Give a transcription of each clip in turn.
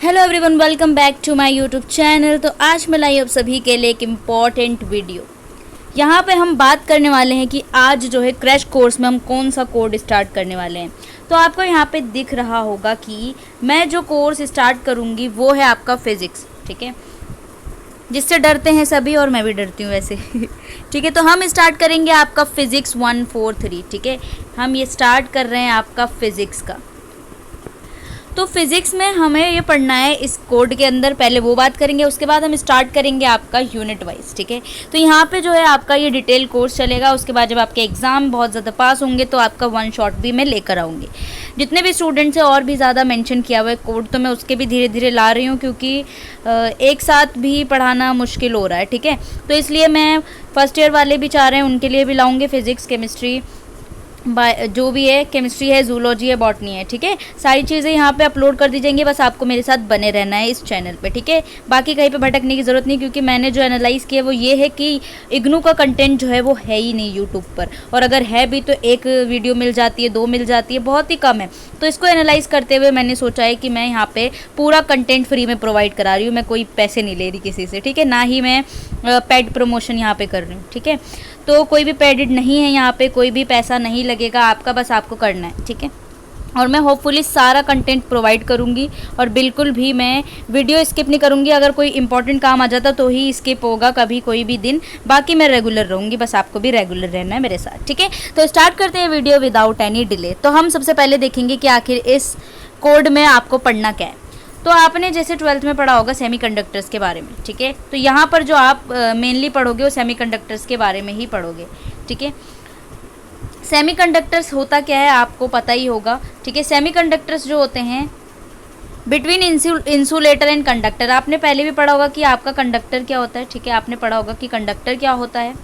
Hello everyone, welcome back to my YouTube channel. तो आज मैं लाई आप सभी के लिए एक इम्पॉर्टेंट वीडियो। यहाँ पे हम बात करने वाले हैं कि आज जो है क्रैश कोर्स में हम कौन सा कोड स्टार्ट करने वाले हैं। तो आपको यहाँ पे दिख रहा होगा कि मैं जो कोर्स स्टार्ट करूँगी वो है आपका फिज़िक्स, ठीक है, जिससे डरते हैं सभी और मैं भी डरती हूँ वैसे। ठीक है, तो हम स्टार्ट करेंगे आपका फिज़िक्स 143। ठीक है, हम ये स्टार्ट कर रहे हैं आपका फिज़िक्स का। तो फिज़िक्स में हमें ये पढ़ना है इस कोड के अंदर, पहले वो बात करेंगे, उसके बाद हम स्टार्ट करेंगे आपका यूनिट वाइज। ठीक है, तो यहाँ पे जो है आपका ये डिटेल कोर्स चलेगा। उसके बाद जब आपके एग्ज़ाम बहुत ज़्यादा पास होंगे तो आपका वन शॉट भी मैं लेकर आऊँगी। जितने भी स्टूडेंट्स हैं और भी ज़्यादा मेंशन किया हुआ है कोड, तो मैं उसके भी धीरे धीरे ला रही हूँ, क्योंकि एक साथ भी पढ़ाना मुश्किल हो रहा है। ठीक है, तो इसलिए मैं फर्स्ट ईयर वाले भी चाह रहे हैं, उनके लिए भी लाऊँगी फिज़िक्स, केमिस्ट्री, जो भी है, केमिस्ट्री है, जूलॉजी है, बॉटनी है। ठीक है, सारी चीज़ें यहाँ पे अपलोड कर दी जाएंगी, बस आपको मेरे साथ बने रहना है इस चैनल पे। ठीक है, बाकी कहीं पे भटकने की ज़रूरत नहीं, क्योंकि मैंने जो एनालाइज़ किया वो ये है कि इग्नू का कंटेंट जो है वो है ही नहीं यूट्यूब पर, और अगर है भी तो एक वीडियो मिल जाती है, दो मिल जाती है, बहुत ही कम है। तो इसको एनालाइज़ करते हुए मैंने सोचा है कि मैं यहाँ पे पूरा कंटेंट फ्री में प्रोवाइड करा रही हूँ। मैं कोई पैसे नहीं ले रही किसी से, ठीक है, ना ही मैं पेड प्रमोशन यहाँ पे कर रही हूँ। ठीक है, तो कोई भी पेडिड नहीं है यहाँ पे, कोई भी पैसा नहीं लगेगा आपका, बस आपको करना है। ठीक है, और मैं होपफुली सारा कंटेंट प्रोवाइड करूँगी और बिल्कुल भी मैं वीडियो स्किप नहीं करूँगी। अगर कोई इंपॉर्टेंट काम आ जाता तो ही स्किप होगा कभी कोई भी दिन, बाकी मैं रेगुलर रहूँगी, बस आपको भी रेगुलर रहना है मेरे साथ। ठीक है, तो स्टार्ट करते हैं वीडियो विदाउट एनी डिले। तो हम सबसे पहले देखेंगे कि आखिर इस कोड में आपको पढ़ना क्या है। तो आपने जैसे 12th में पढ़ा होगा सेमीकंडक्टर्स के बारे में। ठीक है, तो यहाँ पर जो आप मेनली पढ़ोगे वो सेमीकंडक्टर्स के बारे में ही पढ़ोगे। ठीक है, सेमीकंडक्टर्स होता क्या है आपको पता ही होगा। ठीक है, सेमीकंडक्टर्स जो होते हैं बिटवीन इंसुलेटर एंड कंडक्टर। आपने पहले भी पढ़ा होगा कि आपका कंडक्टर क्या होता है। ठीक है, आपने पढ़ा होगा कि कंडक्टर क्या होता है।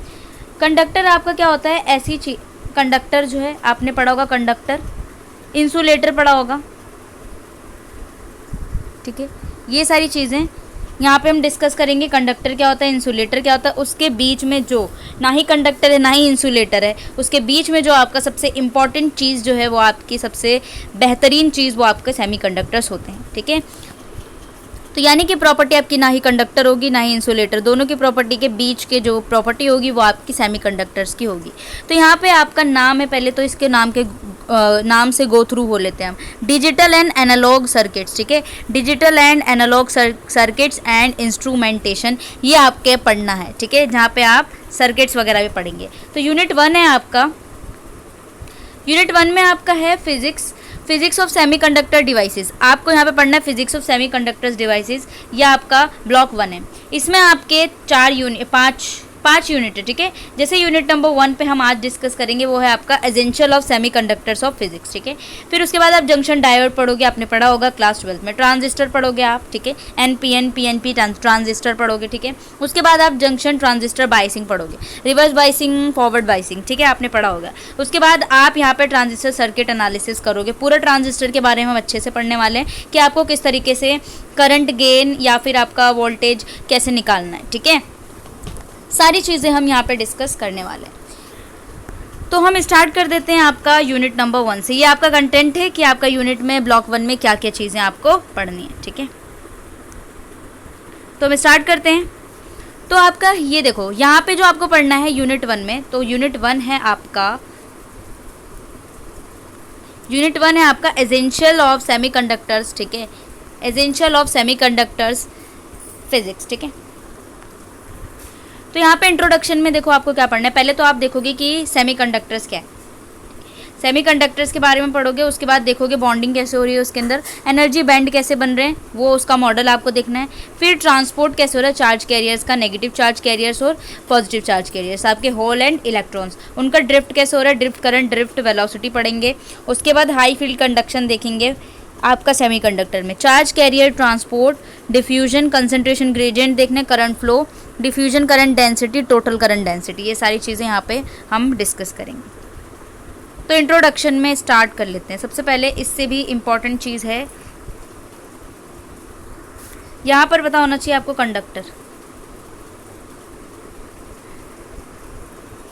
कंडक्टर आपका क्या होता है, ऐसी चीज, कंडक्टर जो है आपने पढ़ा होगा, कंडक्टर, इंसुलेटर पढ़ा होगा। ठीक है, ये सारी चीज़ें यहाँ पे हम डिस्कस करेंगे। कंडक्टर क्या होता है, इंसुलेटर क्या होता है, उसके बीच में जो ना ही कंडक्टर है ना ही इंसुलेटर है, उसके बीच में जो आपका सबसे इम्पॉर्टेंट चीज़ जो है वो आपकी सबसे बेहतरीन चीज़ वो आपके सेमीकंडक्टर्स होते हैं। ठीक है, तो यानी कि प्रॉपर्टी आपकी ना ही कंडक्टर होगी ना ही इंसुलेटर, दोनों की प्रॉपर्टी के बीच के जो प्रॉपर्टी होगी वो आपकी सेमीकंडक्टर्स की होगी। तो यहाँ पे आपका नाम है, पहले तो इसके नाम से गो थ्रू हो लेते हैं हम। Digital and analog circuits. ठीक है, digital and analog circuits and instrumentation, ये आपके पढ़ना है। ठीक है, जहाँ पे आप सर्किट्स वगैरह भी पढ़ेंगे। तो यूनिट 1 है आपका, यूनिट 1 में आपका है फिजिक्स ऑफ सेमीकंडक्टर डिवाइसेस। आपको यहाँ पे पढ़ना है फिजिक्स ऑफ सेमीकंडक्टर्स डिवाइसेस, ये आपका ब्लॉक 1 है। इसमें आपके पाँच यूनिट है। ठीक है, जैसे यूनिट नंबर 1 पे हम आज डिस्कस करेंगे वो है आपका essential of semiconductors of physics. ठीक है, फिर उसके बाद आप जंक्शन डायोड पढ़ोगे, आपने पढ़ा होगा क्लास 12 में। ट्रांजिस्टर पढ़ोगे आप, ठीक है, एनपीएन पीएनपी ट्रांजिस्टर पढ़ोगे। ठीक है, उसके बाद आप जंक्शन ट्रांजिस्टर बाइसिंग पढ़ोगे, रिवर्स बाइसिंग, फॉरवर्ड बाइसिंग, ठीक है, आपने पढ़ा होगा। उसके बाद आप यहाँ पे ट्रांजिस्टर सर्किट एनालिसिस करोगे। पूरा ट्रांजिस्टर के बारे में हम अच्छे से पढ़ने वाले हैं कि आपको किस तरीके से करंट गेन या फिर आपका वोल्टेज कैसे निकालना है। ठीक है, सारी चीज़ें हम यहाँ पे डिस्कस करने वाले हैं। तो हम स्टार्ट कर देते हैं आपका यूनिट नंबर 1 से। ये आपका कंटेंट है कि आपका यूनिट में ब्लॉक 1 में क्या क्या चीज़ें आपको पढ़नी है। ठीक है, तो हम स्टार्ट करते हैं। तो आपका ये देखो, यहाँ पे जो आपको पढ़ना है यूनिट 1 में, तो यूनिट 1 है आपका एसेंशियल ऑफ सेमीकंडक्टर्स। ठीक है, एसेंशियल ऑफ सेमीकंडक्टर्स फिजिक्स। ठीक है, तो यहाँ पे इंट्रोडक्शन में देखो आपको क्या पढ़ना है। पहले तो आप देखोगे कि सेमीकंडक्टर्स क्या है, सेमीकंडक्टर्स के बारे में पढ़ोगे। उसके बाद देखोगे बॉन्डिंग कैसे हो रही है उसके अंदर, एनर्जी बैंड कैसे बन रहे हैं, वो उसका मॉडल आपको देखना है। फिर ट्रांसपोर्ट कैसे हो रहा है चार्ज कैरियर्स का, नेगेटिव चार्ज कैरियर्स और पॉजिटिव चार्ज कैरियर्स, आपके होल एंड इलेक्ट्रॉन्स, उनका ड्रिफ्ट कैसे हो रहा है, ड्रिफ्ट करंट, ड्रिफ्ट वेलोसिटी पढ़ेंगे। उसके बाद हाई फील्ड कंडक्शन देखेंगे आपका सेमीकंडक्टर में, charge carrier, transport, diffusion, concentration gradient देखने, current flow, diffusion current density, total current density, ये सारी चीज़ें यहाँ पे हम डिस्कस करेंगे। तो इंट्रोडक्शन में स्टार्ट कर लेते हैं। सबसे पहले इससे भी इम्पॉर्टेंट चीज़ है, यहाँ पर पता होना चाहिए आपको कंडक्टर।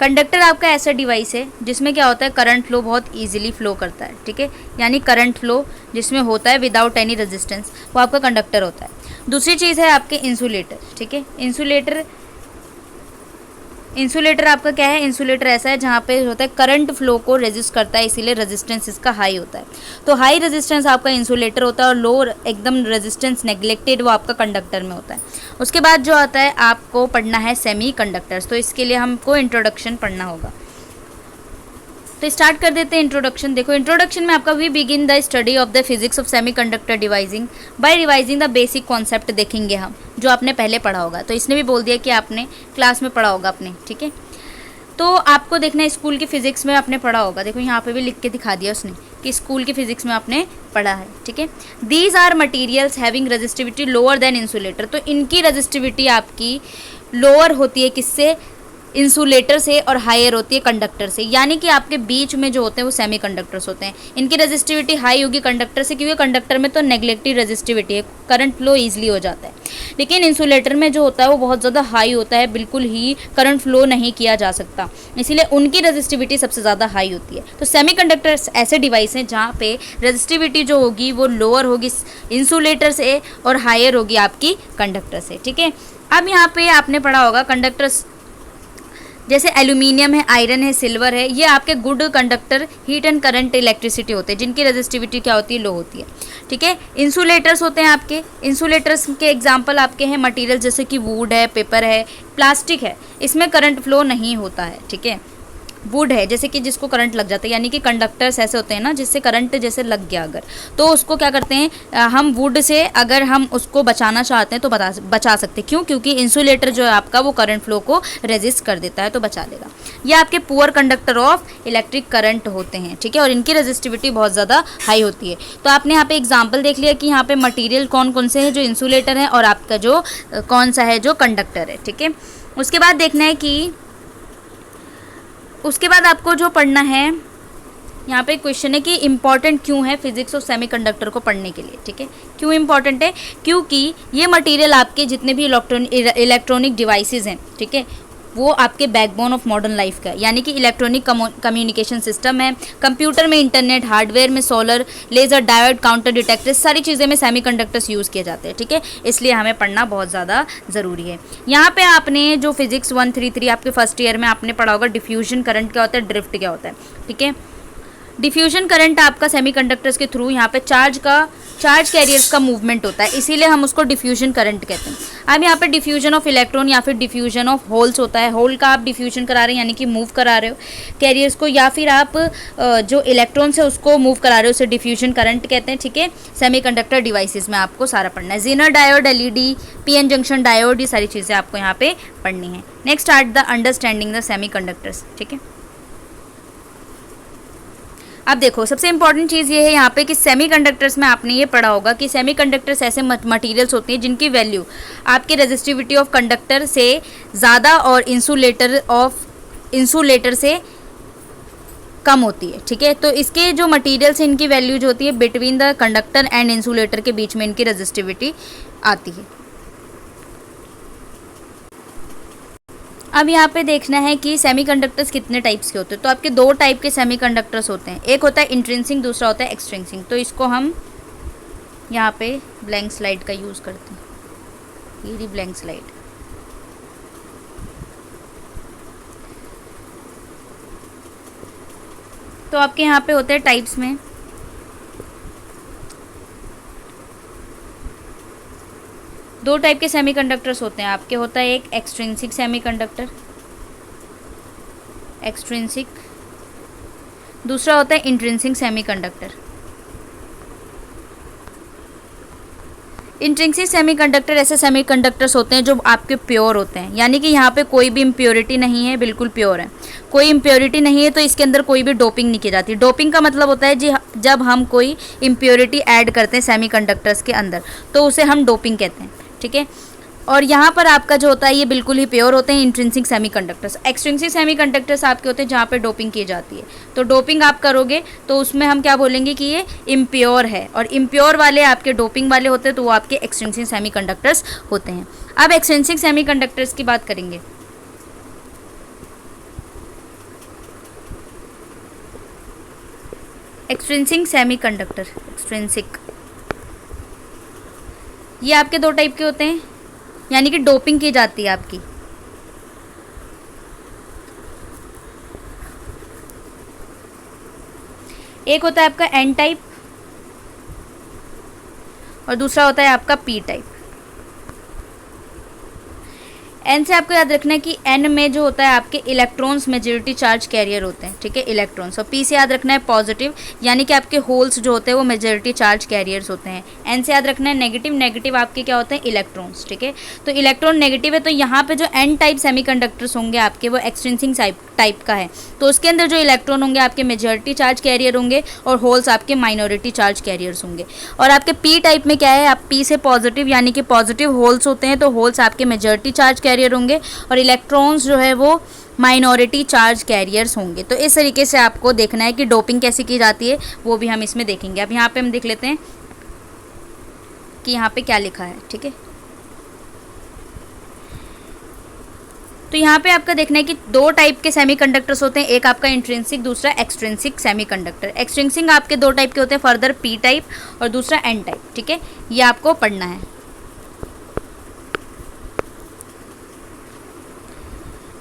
कंडक्टर आपका ऐसा डिवाइस है जिसमें क्या होता है, करंट फ्लो बहुत इजीली फ्लो करता है, ठीक है, यानी करंट फ्लो जिसमें होता है विदाउट एनी रेजिस्टेंस, वो आपका कंडक्टर होता है। दूसरी चीज़ है आपके इंसुलेटर, ठीक है। इंसुलेटर आपका क्या है, इंसुलेटर ऐसा है जहाँ पे होता है करंट फ्लो को रेजिस्ट करता है, इसीलिए रेजिस्टेंस इसका हाई होता है। तो हाई रेजिस्टेंस आपका इंसुलेटर होता है और लो एकदम रेजिस्टेंस नेग्लेक्टेड वो आपका कंडक्टर में होता है। उसके बाद जो आता है आपको पढ़ना है सेमी कंडक्टर्स, तो इसके लिए हमको इंट्रोडक्शन पढ़ना होगा। तो स्टार्ट कर देते हैं इंट्रोडक्शन। देखो इंट्रोडक्शन में आपका we begin the study of the physics of semiconductor devices by revising the basic concept देखेंगे हम, जो आपने पहले पढ़ा होगा। तो इसने भी बोल दिया कि आपने क्लास में पढ़ा होगा अपने, ठीक है। तो आपको देखना है स्कूल की फिजिक्स में आपने पढ़ा होगा, देखो यहाँ पे भी लिख के दिखा दिया उसने कि स्कूल की फिजिक्स में आपने पढ़ा है, ठीक है। These are materials having resistivity lower than insulator, तो इनकी रेजिस्टिविटी आपकी लोअर होती है किससे, इंसुलेटर से, और हायर होती है कंडक्टर से, यानी कि आपके बीच में जो होते हैं वो सेमी कंडक्टर्स होते हैं। इनकी रेजिस्टिविटी हाई होगी कंडक्टर से, क्योंकि कंडक्टर में तो नेगलेक्टिव रेजिस्टिविटी है, करंट फ्लो ईजिली हो जाता है। लेकिन इंसुलेटर में जो होता है वो बहुत ज़्यादा हाई होता है, बिल्कुल ही करंट फ्लो नहीं किया जा सकता, इसीलिए उनकी रेजिस्टिविटी सबसे ज़्यादा हाई होती है। तो सेमी कंडक्टर्स ऐसे डिवाइस हैं जहाँ पे रेजिस्टिविटी जो होगी वो लोअर होगी इंसुलेटर से और हायर होगी आपकी कंडक्टर से, ठीक है। अब यहाँ पे आपने पढ़ा होगा कंडक्टर्स जैसे एल्यूमिनियम है, आयरन है, सिल्वर है, ये आपके good conductor heat and current electricity होते हैं, जिनकी रेजिस्टिविटी क्या होती है, लो होती है, ठीक है। इंसुलेटर्स होते हैं आपके, इंसुलेटर्स के एग्जांपल आपके हैं मटेरियल जैसे कि वुड है, पेपर है, प्लास्टिक है, इसमें करंट फ्लो नहीं होता है, ठीक है। वुड है जैसे कि जिसको करंट लग जाता है, यानी कि कंडक्टर्स ऐसे होते हैं ना जिससे करंट जैसे लग गया अगर, तो उसको क्या करते हैं हम वुड से अगर हम उसको बचाना चाहते हैं तो बचा सकते हैं। क्यों? क्योंकि इंसुलेटर जो है आपका वो करंट फ्लो को रेजिस्ट कर देता है, तो बचा देगा। ये आपके poor conductor of electric current होते हैं, ठीक है, और इनकी रेजिस्टिविटी बहुत ज़्यादा हाई होती है। तो आपने यहाँ पे एग्जाम्पल देख लिया कि यहाँ पे मटीरियल कौन कौन से हैं, जो इंसुलेटर है, और आपका जो कौन सा है जो कंडक्टर है, ठीक है। उसके बाद देखना है कि उसके बाद आपको जो पढ़ना है, यहाँ पे क्वेश्चन है कि इम्पॉर्टेंट क्यों है फिजिक्स और सेमीकंडक्टर को पढ़ने के लिए, ठीक है। क्यों इम्पॉर्टेंट है? क्योंकि ये मटेरियल आपके जितने भी इलेक्ट्रॉनिक डिवाइसेस हैं, ठीक है, वो आपके बैकबोन ऑफ मॉडर्न लाइफ का है, यानी कि इलेक्ट्रॉनिक कम्युनिकेशन सिस्टम है, कंप्यूटर में इंटरनेट, हार्डवेयर में solar, laser, diode, counter detector, सारी चीज़ें में सेमीकंडक्टर्स यूज़ किए जाते हैं, ठीक है। इसलिए हमें पढ़ना बहुत ज़्यादा ज़रूरी है। यहाँ पे आपने जो फिजिक्स 133 आपके फर्स्ट ईयर में आपने पढ़ा होगा, डिफ्यूजन करंट क्या होता है, ड्रिफ्ट क्या होता है, ठीक है। डिफ्यूजन करंट आपका सेमीकंडक्टर्स के थ्रू यहाँ पे चार्ज कैरियर्स का मूवमेंट होता है, इसीलिए हम उसको डिफ्यूजन करंट कहते हैं। अब यहाँ पे डिफ्यूजन ऑफ इलेक्ट्रॉन या फिर डिफ्यूजन ऑफ होल्स होता है, होल का आप डिफ्यूजन करा रहे हैं यानी कि मूव करा रहे हो कैरियर्स को, या फिर आप जो इलेक्ट्रॉन्स है उसको मूव करा रहे हो, उसे डिफ्यूजन करंट कहते हैं, ठीक है। सेमीकंडक्टर डिवाइसेस में आपको सारा पढ़ना है, zener diode, LED, PN junction diode, ये सारी चीज़ें आपको यहाँ पे पढ़नी है। Next start the understanding the semiconductors, ठीक है। अब देखो सबसे इंपॉर्टेंट चीज़ ये है यहाँ पे कि सेमीकंडक्टर्स में आपने ये पढ़ा होगा कि सेमीकंडक्टर्स ऐसे मटेरियल्स होते हैं जिनकी वैल्यू आपके रेजिस्टिविटी ऑफ कंडक्टर से ज़्यादा और इंसुलेटर से कम होती है, ठीक है। तो इसके जो मटेरियल्स हैं इनकी वैल्यू जो होती है between the conductor and insulator के बीच में इनकी रेजिस्टिविटी आती है। अब यहाँ पे देखना है कि सेमीकंडक्टर्स कितने टाइप्स के होते हैं। तो आपके दो टाइप के सेमीकंडक्टर्स होते हैं, एक होता है इंट्रिंसिक, दूसरा होता है एक्सट्रिंसिक। तो इसको हम यहाँ पे ब्लैंक स्लाइड का यूज़ करते हैं, ये ब्लैंक स्लाइड। तो आपके यहाँ पे होते हैं टाइप्स में दो टाइप के सेमीकंडक्टर्स होते हैं आपके, होता है एक एक्सट्रिंसिक सेमीकंडक्टर, एक्सट्रिंसिक, दूसरा होता है इंट्रिंसिक सेमीकंडक्टर। इंट्रिंसिक सेमीकंडक्टर ऐसे सेमीकंडक्टर्स होते हैं जो आपके प्योर होते हैं, यानी कि यहाँ पे कोई भी इम्प्योरिटी नहीं है, बिल्कुल प्योर है, कोई इम्प्योरिटी नहीं है, तो इसके अंदर कोई भी डोपिंग नहीं की जाती। डोपिंग का मतलब होता है जी जब हम कोई इम्प्योरिटी ऐड करते हैं सेमीकंडक्टर्स के अंदर तो उसे हम डोपिंग कहते हैं, ठीक है। और यहाँ पर आपका जो होता है ये बिल्कुल ही प्योर होते हैं इंट्रिंसिक सेमीकंडक्टर्स। एक्सट्रिंसिक सेमीकंडक्टर्स आपके होते हैं जहाँ पे डोपिंग की जाती है। तो डोपिंग आप करोगे तो उसमें हम क्या बोलेंगे कि ये इम्प्योर है, और इम्प्योर वाले आपके डोपिंग वाले होते हैं तो वो आपके एक्सट्रिंसिक सेमीकंडक्टर्स होते हैं। अब एक्सट्रिंसिक सेमीकंडक्टर्स की बात करेंगे। एक्सट्रिंसिक सेमीकंडक्टर, एक्सट्रिंसिक, ये आपके दो टाइप के होते हैं, यानी कि डोपिंग की जाती है आपकी। एक होता है आपका एन टाइप और दूसरा होता है आपका पी टाइप। एन से आपको याद रखना है कि एन में जो होता है आपके इलेक्ट्रॉन्स मेजॉरिटी चार्ज कैरियर होते हैं, ठीक है, इलेक्ट्रॉन्स। और पी से याद रखना है पॉजिटिव, यानी कि आपके होल्स जो होते हैं वो मेजॉरिटी चार्ज कैरियर्स होते हैं। एन से याद रखना है नेगेटिव, नेगेटिव आपके क्या होते हैं, इलेक्ट्रॉन्स, ठीक है। तो इलेक्ट्रॉन नेगेटिव है, तो यहाँ पे जो एन टाइप सेमीकंडक्टर्स होंगे आपके वो एक्सट्रिंसिक टाइप का है, तो उसके अंदर जो इलेक्ट्रॉन होंगे आपके मेजॉरिटी चार्ज कैरियर होंगे और होल्स आपके माइनॉरिटी चार्ज कैरियर्स होंगे। और आपके पी टाइप में क्या है, आप पी से पॉजिटिव, यानी कि पॉजिटिव होल्स होते हैं, तो होल्स आपके मेजॉरिटी चार्ज कैरियर होंगे और इलेक्ट्रॉन्स जो है वो माइनॉरिटी चार्ज कैरियर्स होंगे। तो इस तरीके से आपको देखना है कि डोपिंग कैसे की जाती है, वो भी हम इसमें देखेंगे। अब यहाँ पे हम देख लेते हैं कि यहाँ पे क्या लिखा है, ठीक है। तो यहाँ पे आपका देखना है कि दो टाइप के सेमीकंडक्टर्स होते हैं, एक आपका इंट्रिंसिक, दूसरा एक्सट्रिंसिक सेमीकंडक्टर। एक्सट्रिंसिक आपके दो टाइप के होते हैं, फर्दर पी टाइप और दूसरा एन टाइप, ठीक है, ये आपको पढ़ना है।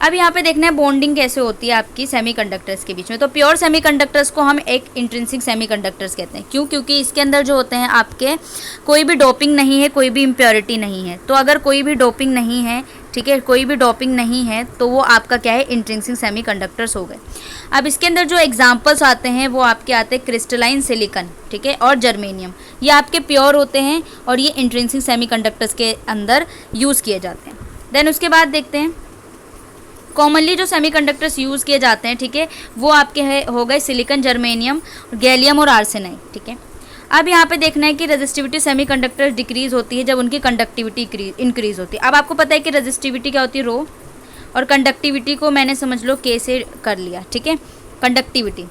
अब यहाँ पे देखना है बॉन्डिंग कैसे होती है आपकी सेमीकंडक्टर्स के बीच में। तो प्योर सेमीकंडक्टर्स को हम एक इंट्रिंसिक सेमीकंडक्टर्स कहते हैं। क्यों? क्योंकि इसके अंदर जो होते हैं आपके कोई भी डोपिंग नहीं है, कोई भी इम्प्योरिटी नहीं है। तो अगर कोई भी डोपिंग नहीं है, ठीक है, कोई भी डोपिंग नहीं है, तो वो आपका क्या है, इंट्रिंसिक सेमीकंडक्टर्स हो गए। अब इसके अंदर जो एग्जांपल्स आते हैं वो आपके आते हैं क्रिस्टलाइन सिलिकॉन, ठीक है, और जर्मेनियम। ये आपके प्योर होते हैं और ये इंट्रिंसिक सेमीकंडक्टर्स के अंदर यूज़ किए जाते हैं। देन उसके बाद देखते हैं कॉमनली जो सेमीकंडक्टर्स यूज़ किए जाते हैं, ठीक है, वो आपके हो गए सिलिकॉन, जर्मेनियम, गैलियम और आर्सेनाइड, ठीक है। अब यहाँ पे देखना है कि रेजिस्टिविटी सेमीकंडक्टर्स डिक्रीज होती है जब उनकी कंडक्टिविटी इंक्रीज होती है। अब आपको पता है कि रेजिस्टिविटी क्या होती है, रो, और कंडक्टिविटी को मैंने समझ लो के से कर लिया, ठीक है। कंडक्टिविटी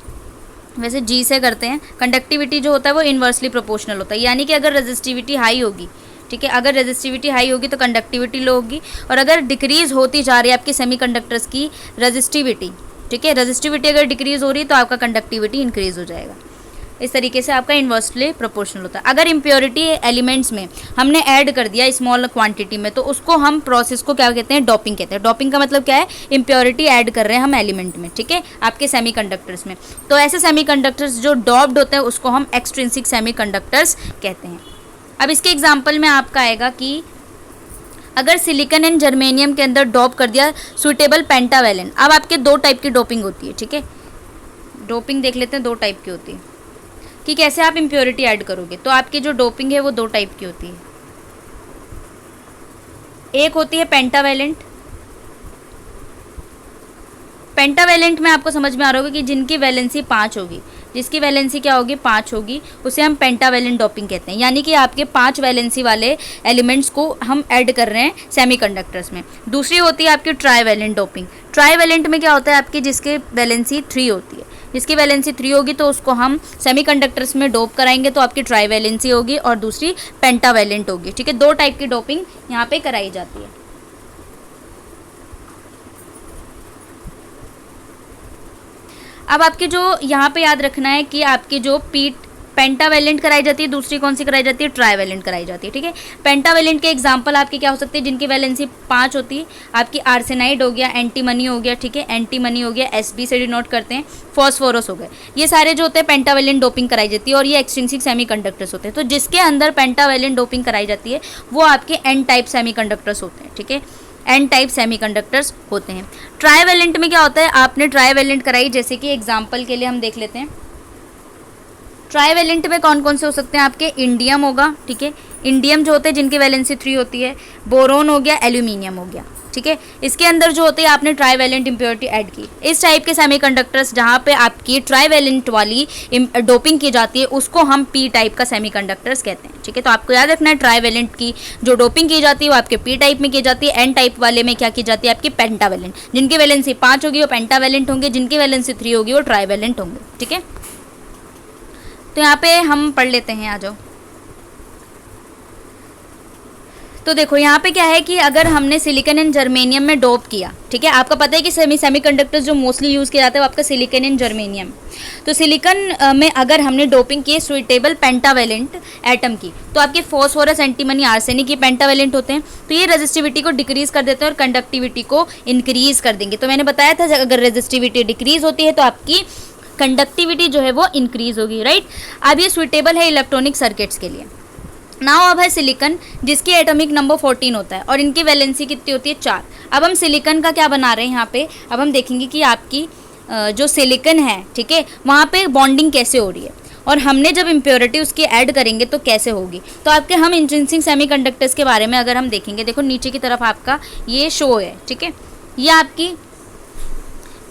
वैसे जी से करते हैं, कंडक्टिविटी जो होता है वो इन्वर्सली प्रोपोर्शनल होता है, यानी कि अगर रेजिस्टिविटी हाई होगी, ठीक है, अगर रेजिस्टिविटी हाई होगी तो कंडक्टिविटी लो होगी, और अगर डिक्रीज होती जा रही है आपकी सेमीकंडक्टर्स की रेजिस्टिविटी, ठीक है, रेजिस्टिविटी अगर डिक्रीज हो रही है तो आपका कंडक्टिविटी इंक्रीज हो जाएगा। इस तरीके से आपका इन्वर्सली प्रोपोर्शनल होता है। अगर इम्प्योरिटी एलिमेंट्स में हमने ऐड कर दिया स्मॉल क्वांटिटी में, तो उसको हम प्रोसेस को क्या कहते हैं, डोपिंग कहते हैं। डोपिंग का मतलब क्या है, इम्प्योरिटी ऐड कर रहे हैं हम एलिमेंट में, ठीक है, आपके सेमीकंडक्टर्स में। तो ऐसे सेमीकंडक्टर्स जो डॉप्ड होते हैं उसको हम एक्सट्रिंसिक सेमीकंडक्टर्स कहते हैं। अब इसके एग्जाम्पल में आपका आएगा कि अगर सिलिकॉन एंड जर्मेनियम के अंदर डॉप कर दिया सुइटेबल पेंटावेलेंट। अब आपके दो टाइप की डोपिंग होती है, ठीक है, डोपिंग देख लेते हैं, दो टाइप की होती है कि कैसे आप इम्प्योरिटी ऐड करोगे। तो आपकी जो डोपिंग है वो दो टाइप की होती है। एक होती है पेंटावेलेंट। पेंटावेलेंट में आपको समझ में आ रहा होगा कि जिनकी वैलेंसी 5 होगी, जिसकी वैलेंसी क्या होगी, 5 होगी, उसे हम पेंटावेलेंट डोपिंग कहते हैं। यानी कि आपके 5 वैलेंसी वाले एलिमेंट्स को हम ऐड कर रहे हैं सेमीकंडक्टर्स में। दूसरी होती है आपकी ट्राईवैलेंट डोपिंग। ट्राईवैलेंट में क्या होता है आपकी, जिसकी वैलेंसी 3 होती है, जिसकी वैलेंसी 3 होगी तो उसको हम सेमीकंडक्टर्स में डोप कराएंगे तो आपकी ट्राईवैलेंसी होगी और दूसरी पेंटावेलेंट होगी, ठीक है। दो टाइप की डोपिंग यहाँ पे कराई जाती है। अब आपके जो यहाँ पे याद रखना है कि आपकी जो पेंटावेलेंट कराई जाती है, दूसरी कौन सी कराई जाती है, ट्राईवेलेंट कराई जाती है, ठीक है। पेंटावेलेंट के एग्जांपल आपके क्या हो सकते हैं, जिनकी वैलेंसी 5 होती है, आपकी आर्सेनाइड हो गया, एंटीमनी हो गया, ठीक है, एंटीमनी हो गया, एसबी से डिनोट करते हैं, फॉस्फोरस हो गए। ये सारे जो होते हैं पेंटावेलेंट डोपिंग कराई जाती है और ये एक्सट्रिंसिक सेमीकंडक्टर्स होते हैं। तो जिसके अंदर पेंटावेलेंट डोपिंग कराई जाती है वो आपके एन टाइप सेमीकंडक्टर्स होते हैं, ठीक है, एन टाइप सेमीकंडक्टर्स होते हैं। ट्राईवेलेंट में क्या होता है, आपने ट्राईवेलेंट कराई, जैसे कि एग्जांपल के लिए हम देख लेते हैं। ट्राईवेलेंट में कौन कौन से हो सकते हैं आपके, इंडियम होगा, ठीक है, इंडियम जो होते हैं जिनकी वैलेंसी 3 होती है, बोरोन हो गया, एल्यूमिनियम हो गया, ठीक है। इसके अंदर जो होते हैं आपने ट्राईवेलेंट इम्प्योरिटी ऐड की। इस टाइप के सेमीकंडक्टर्स जहाँ पे आपकी ट्राईवेलेंट वाली डोपिंग की जाती है उसको हम पी टाइप का सेमीकंडक्टर्स कहते हैं, ठीक है। तो आपको याद रखना है ट्राईवेलेंट की जो डोपिंग की जाती है वो आपके पी टाइप में की जाती है। एन टाइप वाले में क्या की जाती है, आपकी पेंटावेलेंट। जिनकी वैलेंसी 5 होगी वो पेंटावेलेंट होंगे, जिनकी वैलेंसी 3 होगी वो ट्राईवेलेंट होंगे, ठीक है। तो यहाँ पे हम पढ़ लेते हैं, आ जाओ। तो देखो यहाँ पे क्या है कि अगर हमने सिलिकॉन एंड जर्मेनियम में डोप किया, ठीक है, आपका पता है कि सेमीकंडक्टर्स जो मोस्टली यूज़ किया जाता है वो आपका सिलिकॉन एंड जर्मेनियम। तो सिलिकॉन में अगर हमने डोपिंग की सुइटेबल पेंटावेलेंट एटम की, तो आपके फॉस्फोरस, एंटीमनी, आर्सेनिक ये पेंटावेलेंट होते हैं, तो ये रेजिस्टिविटी को डिक्रीज कर देते हैं और कंडक्टिविटी को इंक्रीज कर देंगे। तो मैंने बताया था अगर रेजिस्टिविटी डिक्रीज होती है तो आपकी कंडक्टिविटी जो है वो इंक्रीज होगी, राइट। अब ये सुइटेबल है इलेक्ट्रॉनिक सर्किट्स के लिए। नाउ अब है सिलिकॉन जिसकी एटॉमिक नंबर 14 होता है और इनकी वैलेंसी कितनी होती है 4। अब हम सिलिकॉन का क्या बना रहे हैं यहाँ पे, अब हम देखेंगे कि आपकी जो सिलिकॉन है, ठीक है, वहाँ पे बॉन्डिंग कैसे हो रही है और हमने जब इम्प्योरिटी उसकी ऐड करेंगे तो कैसे होगी। तो आपके हम इंट्रिंसिक सेमीकंडक्टर्स के बारे में अगर हम देखेंगे, देखो नीचे की तरफ आपका ये शो है, ठीक है, ये आपकी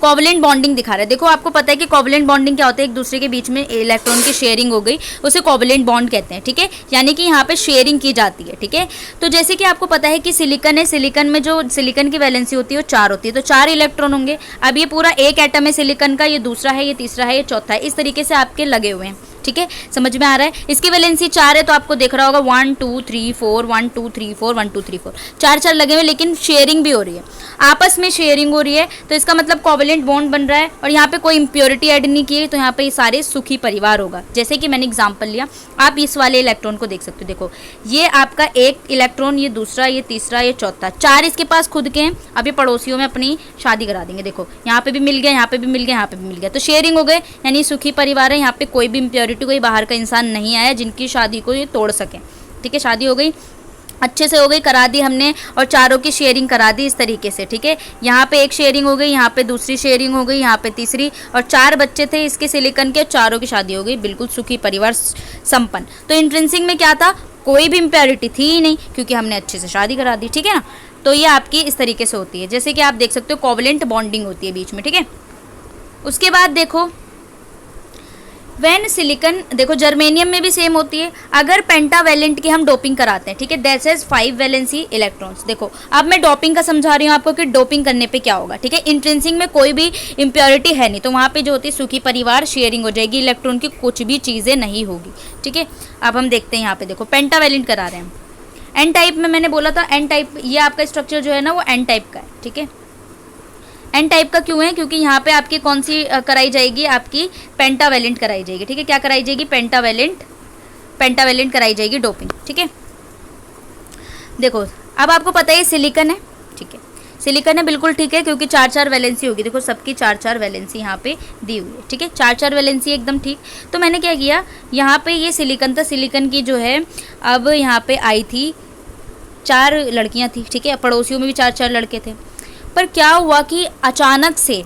कोवलेंट बॉन्डिंग दिखा रहा है। देखो आपको पता है कि कोवलेंट बॉन्डिंग क्या होता है, एक दूसरे के बीच में इलेक्ट्रॉन की शेयरिंग हो गई, उसे कोवलेंट बॉन्ड कहते हैं, ठीक है, यानी कि यहाँ पे शेयरिंग की जाती है, ठीक है। तो जैसे कि आपको पता है कि सिलिकॉन है, सिलिकॉन में जो सिलिकॉन की वैलेंसी होती है वो 4 होती है, तो 4 इलेक्ट्रॉन होंगे। अब ये पूरा एक एटम है सिलिकॉन का, ये दूसरा है, ये तीसरा है, ये चौथा है, इस तरीके से आपके लगे हुए हैं, ठीक है, समझ में आ रहा है। इसकी वैलेंसी 4 है तो आपको देख रहा होगा 1 2 3 4 1 2 3 4 1 2 3 4 4 लगे हुए, लेकिन शेयरिंग भी हो रही है, आपस में शेयरिंग हो रही है, तो इसका मतलब कोवलेंट बॉन्ड बन रहा है और यहाँ पे कोई इम्प्योरिटी ऐड नहीं की है, तो यहाँ पे ये सारे सुखी परिवार होगा। जैसे कि मैंने एग्जांपल लिया, आप इस वाले इलेक्ट्रॉन को देख सकते हो, देखो ये आपका एक इलेक्ट्रॉन, ये दूसरा, ये तीसरा, ये चौथा, 4 इसके पास खुद के हैं। अब ये पड़ोसियों में अपनी शादी करा देंगे, देखो यहाँ पे भी मिल गया, यहाँ पे भी मिल गया, यहाँ पे भी मिल गया, तो शेयरिंग हो गए, यानी सुखी परिवार है। यहाँ पे कोई भी इम्प्योरिटी, कोई बाहर का इंसान नहीं आया जिनकी शादी को ये तोड़ सके, ठीक है। शादी हो गई, अच्छे से हो गई, करा दी हमने, और चारों की शेयरिंग करा दी इस तरीके से, ठीक है। यहाँ पे एक शेयरिंग हो गई, यहाँ पे दूसरी शेयरिंग हो गई, यहाँ पे तीसरी, और 4 बच्चे थे इसके सिलिकॉन के, चारों की शादी हो गई, बिल्कुल सुखी परिवार संपन्न। तो इंट्रिंसिक में क्या था, कोई भी इम्प्योरिटी थी ही नहीं, क्योंकि हमने अच्छे से शादी करा दी, ठीक है ना। तो ये आपकी इस तरीके से होती है, जैसे कि आप देख सकते हो कोवलेंट बॉन्डिंग होती है बीच में, ठीक है। उसके बाद देखो वैन सिलिकॉन, देखो जर्मेनियम में भी सेम होती है। अगर पेंटावेलेंट की हम डोपिंग कराते हैं, ठीक है, दैट इज 5 वैलेंसी इलेक्ट्रॉन्स। देखो अब मैं डोपिंग का समझा रही हूँ आपको कि डोपिंग करने पे क्या होगा, ठीक है। इंट्रिंसिक में कोई भी इम्प्योरिटी है नहीं, तो वहाँ पे जो होती है सुखी परिवार शेयरिंग हो जाएगी, इलेक्ट्रॉन की कुछ भी चीज़ें नहीं होगी, ठीक है। अब हम देखते हैं यहाँ पे, देखो पेंटावेलेंट करा रहे हैं हम। एन टाइप में मैंने बोला था, एन टाइप ये आपका स्ट्रक्चर जो है ना वो एन टाइप का है, ठीक है। एन टाइप का क्यों है, क्योंकि यहाँ पे आपकी कौन सी कराई जाएगी, आपकी पेंटावेलेंट कराई जाएगी, ठीक है। क्या कराई जाएगी, पेंटावेलेंट कराई जाएगी डोपिंग, ठीक है। देखो अब आपको पता है सिलिकॉन है, ठीक है, सिलिकॉन है, बिल्कुल ठीक है, क्योंकि 4 वैलेंसी होगी। देखो सबकी 4 वैलेंसी यहाँ पे दी हुई है, ठीक है, 4 वैलेंसी एकदम ठीक। तो मैंने क्या किया, यहाँ पे ये सिलिकॉन था, सिलिकॉन की जो है अब यहाँ पे आई थी 4 लड़कियाँ थी, ठीक है, पड़ोसियों में भी 4 लड़के थे। पर क्या हुआ कि अचानक से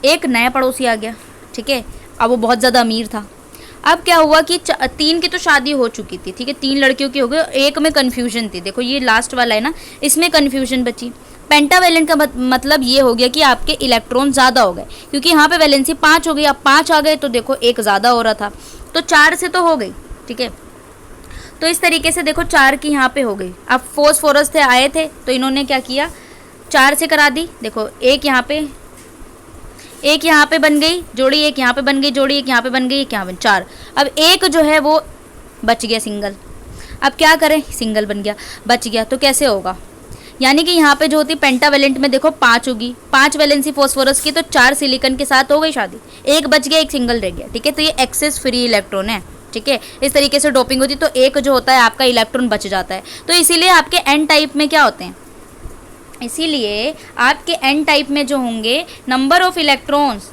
एक नया पड़ोसी आ गया, ठीक है, अब वो बहुत ज़्यादा अमीर था। अब क्या हुआ कि 3 की तो शादी हो चुकी थी, ठीक है, 3 लड़कियों की हो गई, एक में कन्फ्यूजन थी। देखो ये लास्ट वाला है ना, इसमें कन्फ्यूजन बची। पेंटावेलेंट का मतलब ये हो गया कि आपके इलेक्ट्रॉन ज़्यादा हो गए, क्योंकि यहाँ पे वैलेंसी 5 हो गई, अब 5 आ गए, तो देखो एक ज़्यादा हो रहा था, तो 4 से तो हो गई, ठीक है। तो इस तरीके से देखो 4 की यहाँ पे हो गई। अब फॉस्फोरस थे, आए थे, तो इन्होंने क्या किया, 4 से करा दी। देखो एक यहाँ पे बन गई जोड़ी, एक यहाँ पे बन गई जोड़ी, एक यहाँ पे बन गई, एक यहाँ पे 4। अब एक जो है वो बच गया सिंगल। अब क्या करें, सिंगल बन गया, बच गया, तो कैसे होगा, यानी कि यहाँ पे जो होती पेंटावेलेंट में देखो 5 होगी, 5 वैलेंसी फॉस्फोरस की, तो 4 सिलिकॉन के साथ हो गई शादी, एक बच गया, एक सिंगल रह गया, ठीक है। तो ये एक्सेस फ्री इलेक्ट्रॉन है, ठीक है। इस तरीके से डोपिंग होती है, तो एक जो होता है आपका इलेक्ट्रॉन बच जाता है। तो इसीलिए आपके एन टाइप में क्या होते हैं, इसीलिए आपके एन टाइप में जो होंगे नंबर ऑफ इलेक्ट्रॉन्स